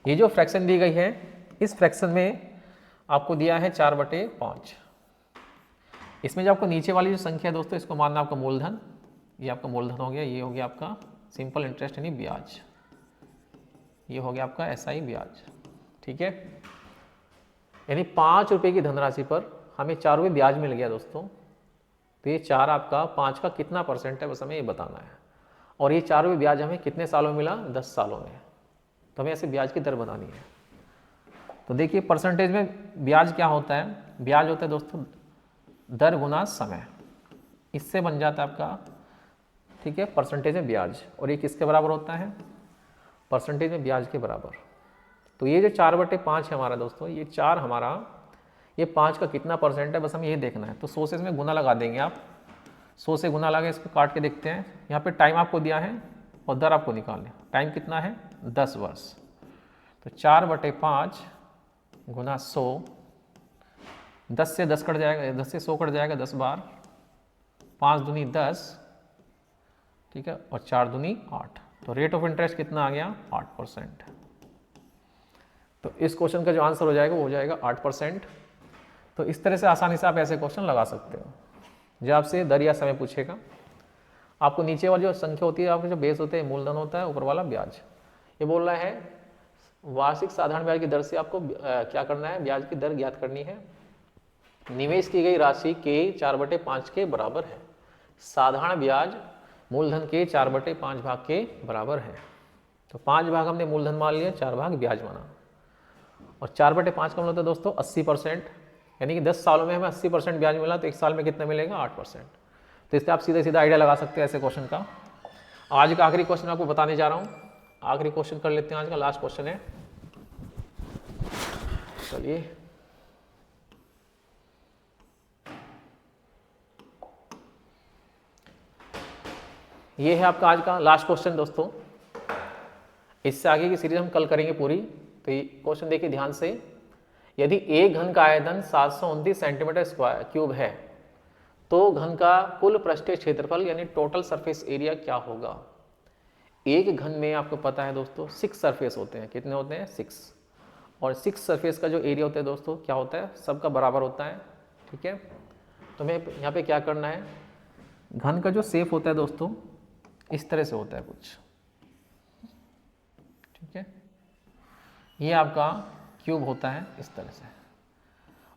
ये जो फ्रैक्शन दी गई है, इस फ्रैक्शन में आपको दिया है 4/5। इसमें जो आपको नीचे वाली जो संख्या है दोस्तों, इसको मानना आपका मूलधन। ये आपका मूलधन हो गया, ये हो गया आपका सिंपल इंटरेस्ट यानी ब्याज, ये हो गया आपका एसआई ब्याज। ठीक है, यानी 5 रुपये की धनराशि पर हमें 4 रुपये ब्याज मिल गया दोस्तों। तो ये 4 आपका 5 का कितना % है बस हमें ये बताना है। और ये 4 रुपये ब्याज हमें कितने सालों में मिला, 10 सालों में। तो हमें ऐसे ब्याज की दर बनानी है। तो देखिए परसेंटेज में ब्याज क्या होता है, ब्याज होता है दोस्तों दर गुना समय, इससे बन जाता है आपका, ठीक है, परसेंटेज में ब्याज। और ये किसके बराबर होता है, परसेंटेज में ब्याज के बराबर। तो ये जो 4/5 है हमारा दोस्तों, ये 4 हमारा, ये 5 का कितना % है बस हमें ये देखना है। तो 100 से इसमें गुना लगा देंगे आप, 100 से गुना लगा, इसको काट के देखते हैं। यहाँ पे टाइम आपको दिया है और दर आपको निकालना। टाइम कितना है, 10 वर्ष। तो 4/5 गुना 100, 10 से 10 कट जाएगा, 10 से 100 कट जाएगा 10 बार, 5 दूनी 10, ठीक है, और 4 दूनी 8। तो रेट ऑफ इंटरेस्ट कितना आ गया, 8%। तो इस क्वेश्चन का जो आंसर हो जाएगा वो हो जाएगा 8%। तो इस तरह से आसानी से आप ऐसे क्वेश्चन लगा सकते हो जब आपसे दर या समय पूछेगा। आपको नीचे वाली जो संख्या होती है, आपके जो बेस होते हैं, मूलधन होता है, ऊपर वाला ब्याज। ये बोल रहा है वार्षिक साधारण ब्याज की दर से आपको क्या करना है, ब्याज की दर ज्ञात करनी है। निवेश की गई राशि के 4/5 के बराबर है। साधारण ब्याज मूलधन के 4/5 भाग के बराबर है। तो 5 भाग हमने मूलधन मान लिया, 4 भाग ब्याज माना। और 4/5 का मतलब होता है दोस्तों 80%, यानी कि 10 सालों में हमें 80% ब्याज मिला, तो 1 साल में कितना मिलेगा, 8%। तो इससे आप सीधे सीधा आइडिया लगा सकते हैं ऐसे क्वेश्चन का। आज का आखिरी क्वेश्चन आपको बताने जा रहा हूँ। आखिरी क्वेश्चन कर लेते हैं, आज का लास्ट क्वेश्चन है। चलिए ये है आपका आज का लास्ट क्वेश्चन दोस्तों। इससे आगे की सीरीज हम कल करेंगे पूरी। तो ये क्वेश्चन देखिए ध्यान से। यदि एक घन का आयतन 729 सेंटीमीटर स्क्वायर क्यूब है तो घन का कुल पृष्ठीय क्षेत्रफल यानी टोटल सरफेस एरिया क्या होगा। एक घन में आपको पता है दोस्तों 6 सरफेस होते हैं। कितने होते हैं, 6। और 6 सरफेस का जो एरिया होता है दोस्तों क्या होता है, सबका बराबर होता है। ठीक है, तो हमें यहाँ पे क्या करना है, घन का जो शेप होता है दोस्तों इस तरह से होता है कुछ। ठीक है, ये आपका क्यूब होता है इस तरह से,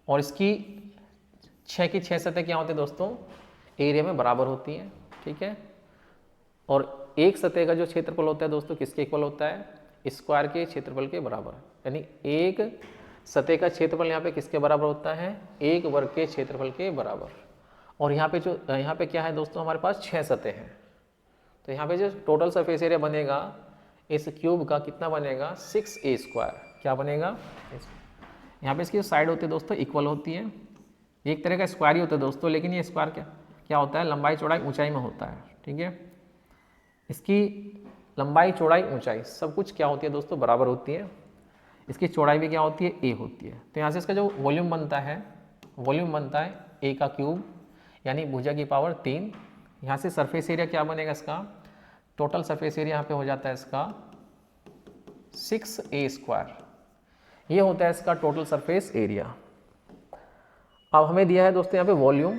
और इसकी 6 की 6 सतह क्या होती है दोस्तों, एरिया में बराबर होती है, ठीक है। और एक सतह का जो क्षेत्रफल होता है दोस्तों किसके इक्वल होता है, स्क्वायर के क्षेत्रफल के बराबर, यानी एक सतह का क्षेत्रफल यहाँ पे किसके बराबर होता है, एक वर्ग के क्षेत्रफल के बराबर। और यहाँ पे क्या है दोस्तों, हमारे पास 6 सतह हैं, तो यहाँ पे जो टोटल सरफेस एरिया बनेगा इस क्यूब का कितना बनेगा, 6a²। क्या बनेगा, यहाँ पे इसकी जो साइड होती है दोस्तों इक्वल होती है, एक तरह का स्क्वायर ही होता है दोस्तों, लेकिन ये स्क्वायर क्या होता है, लंबाई चौड़ाई ऊंचाई में होता है, ठीक है। इसकी लंबाई चौड़ाई ऊंचाई सब कुछ क्या होती है दोस्तों, बराबर होती है। इसकी चौड़ाई भी क्या होती है, a होती है। तो यहाँ से इसका जो वॉल्यूम बनता है a का क्यूब, यानी भुजा की पावर 3। यहाँ से सरफेस एरिया क्या बनेगा इसका, टोटल सरफेस एरिया यहाँ पे हो जाता है इसका 6a²। ये होता है इसका टोटल सरफेस एरिया। अब हमें दिया है दोस्तों यहाँ पे वॉल्यूम।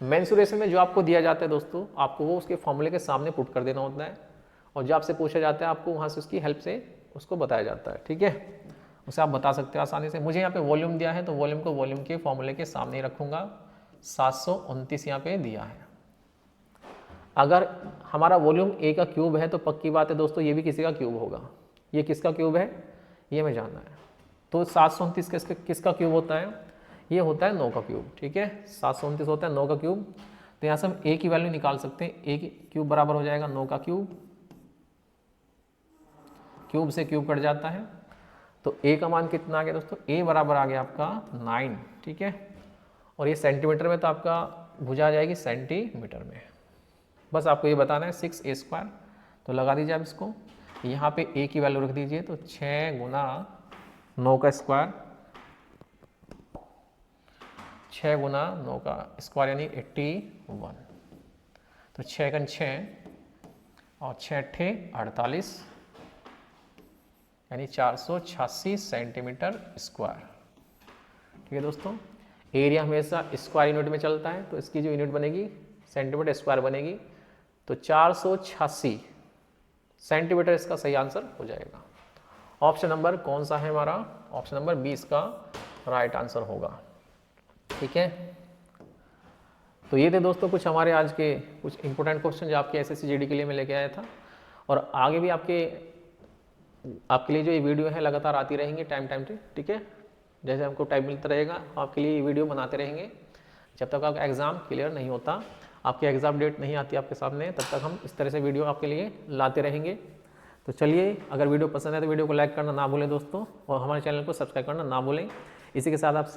मेंसुरेशन में जो आपको दिया जाता है दोस्तों, आपको वो उसके फॉर्मूले के सामने पुट कर देना होता है, और जो आपसे पूछा जाता है आपको वहाँ से उसकी हेल्प से उसको बताया जाता है, ठीक है। उसे आप बता सकते हो आसानी से। मुझे यहाँ पे वॉल्यूम दिया है तो वॉल्यूम को वॉल्यूम के फॉर्मूले के सामने ही रखूँगा। 729 यहाँ पे दिया है। अगर हमारा वॉल्यूम a का क्यूब है तो पक्की बात है दोस्तों ये भी किसी का क्यूब होगा। ये किसका क्यूब है ये हमें जानना है। तो 729 किसका क्यूब होता है, ये होता है 9 का क्यूब, ठीक है। 729 होता है 9 का क्यूब। तो यहाँ से हम a की वैल्यू निकाल सकते हैं। a की क्यूब बराबर हो जाएगा 9 का क्यूब, क्यूब से क्यूब कट जाता है, तो a का मान कितना आ गया दोस्तों, a बराबर आ गया आपका 9, ठीक है। और ये सेंटीमीटर में तो आपका भुजा आ जाएगी सेंटीमीटर में। बस आपको ये बताना है 6a²। तो लगा दीजिए आप इसको, यहाँ पे a की वैल्यू रख दीजिए, तो 6 गुना 9 का स्क्वायर, 6 गुना 9 का स्क्वायर यानी 81। तो 6 × 6 और 6 × 48 यानी 486 सेंटीमीटर स्क्वायर, ठीक है दोस्तों। एरिया हमेशा स्क्वायर यूनिट में चलता है, तो इसकी जो यूनिट बनेगी सेंटीमीटर स्क्वायर बनेगी। तो 486 सेंटीमीटर इसका सही आंसर हो जाएगा। ऑप्शन नंबर कौन सा है हमारा, ऑप्शन नंबर 20 का राइट आंसर होगा, ठीक है। तो ये थे दोस्तों कुछ हमारे आज के कुछ इंपॉर्टेंट क्वेश्चन जो आपके एसएससी जीडी के लिए मैं लेके आया था। और आगे भी आपके लिए जो ये वीडियो है लगातार आती रहेंगी टाइम से, ठीक है। जैसे हमको टाइम मिलता रहेगा आपके लिए ये वीडियो बनाते रहेंगे जब तक आपका एग्ज़ाम क्लियर नहीं होता, आपकी एग्ज़ाम डेट नहीं आती आपके सामने, तब तक हम इस तरह से वीडियो आपके लिए लाते रहेंगे। तो चलिए, अगर वीडियो पसंद है तो वीडियो को लाइक करना ना भूलें दोस्तों, और हमारे चैनल को सब्सक्राइब करना ना भूलें। इसी के साथ आपसे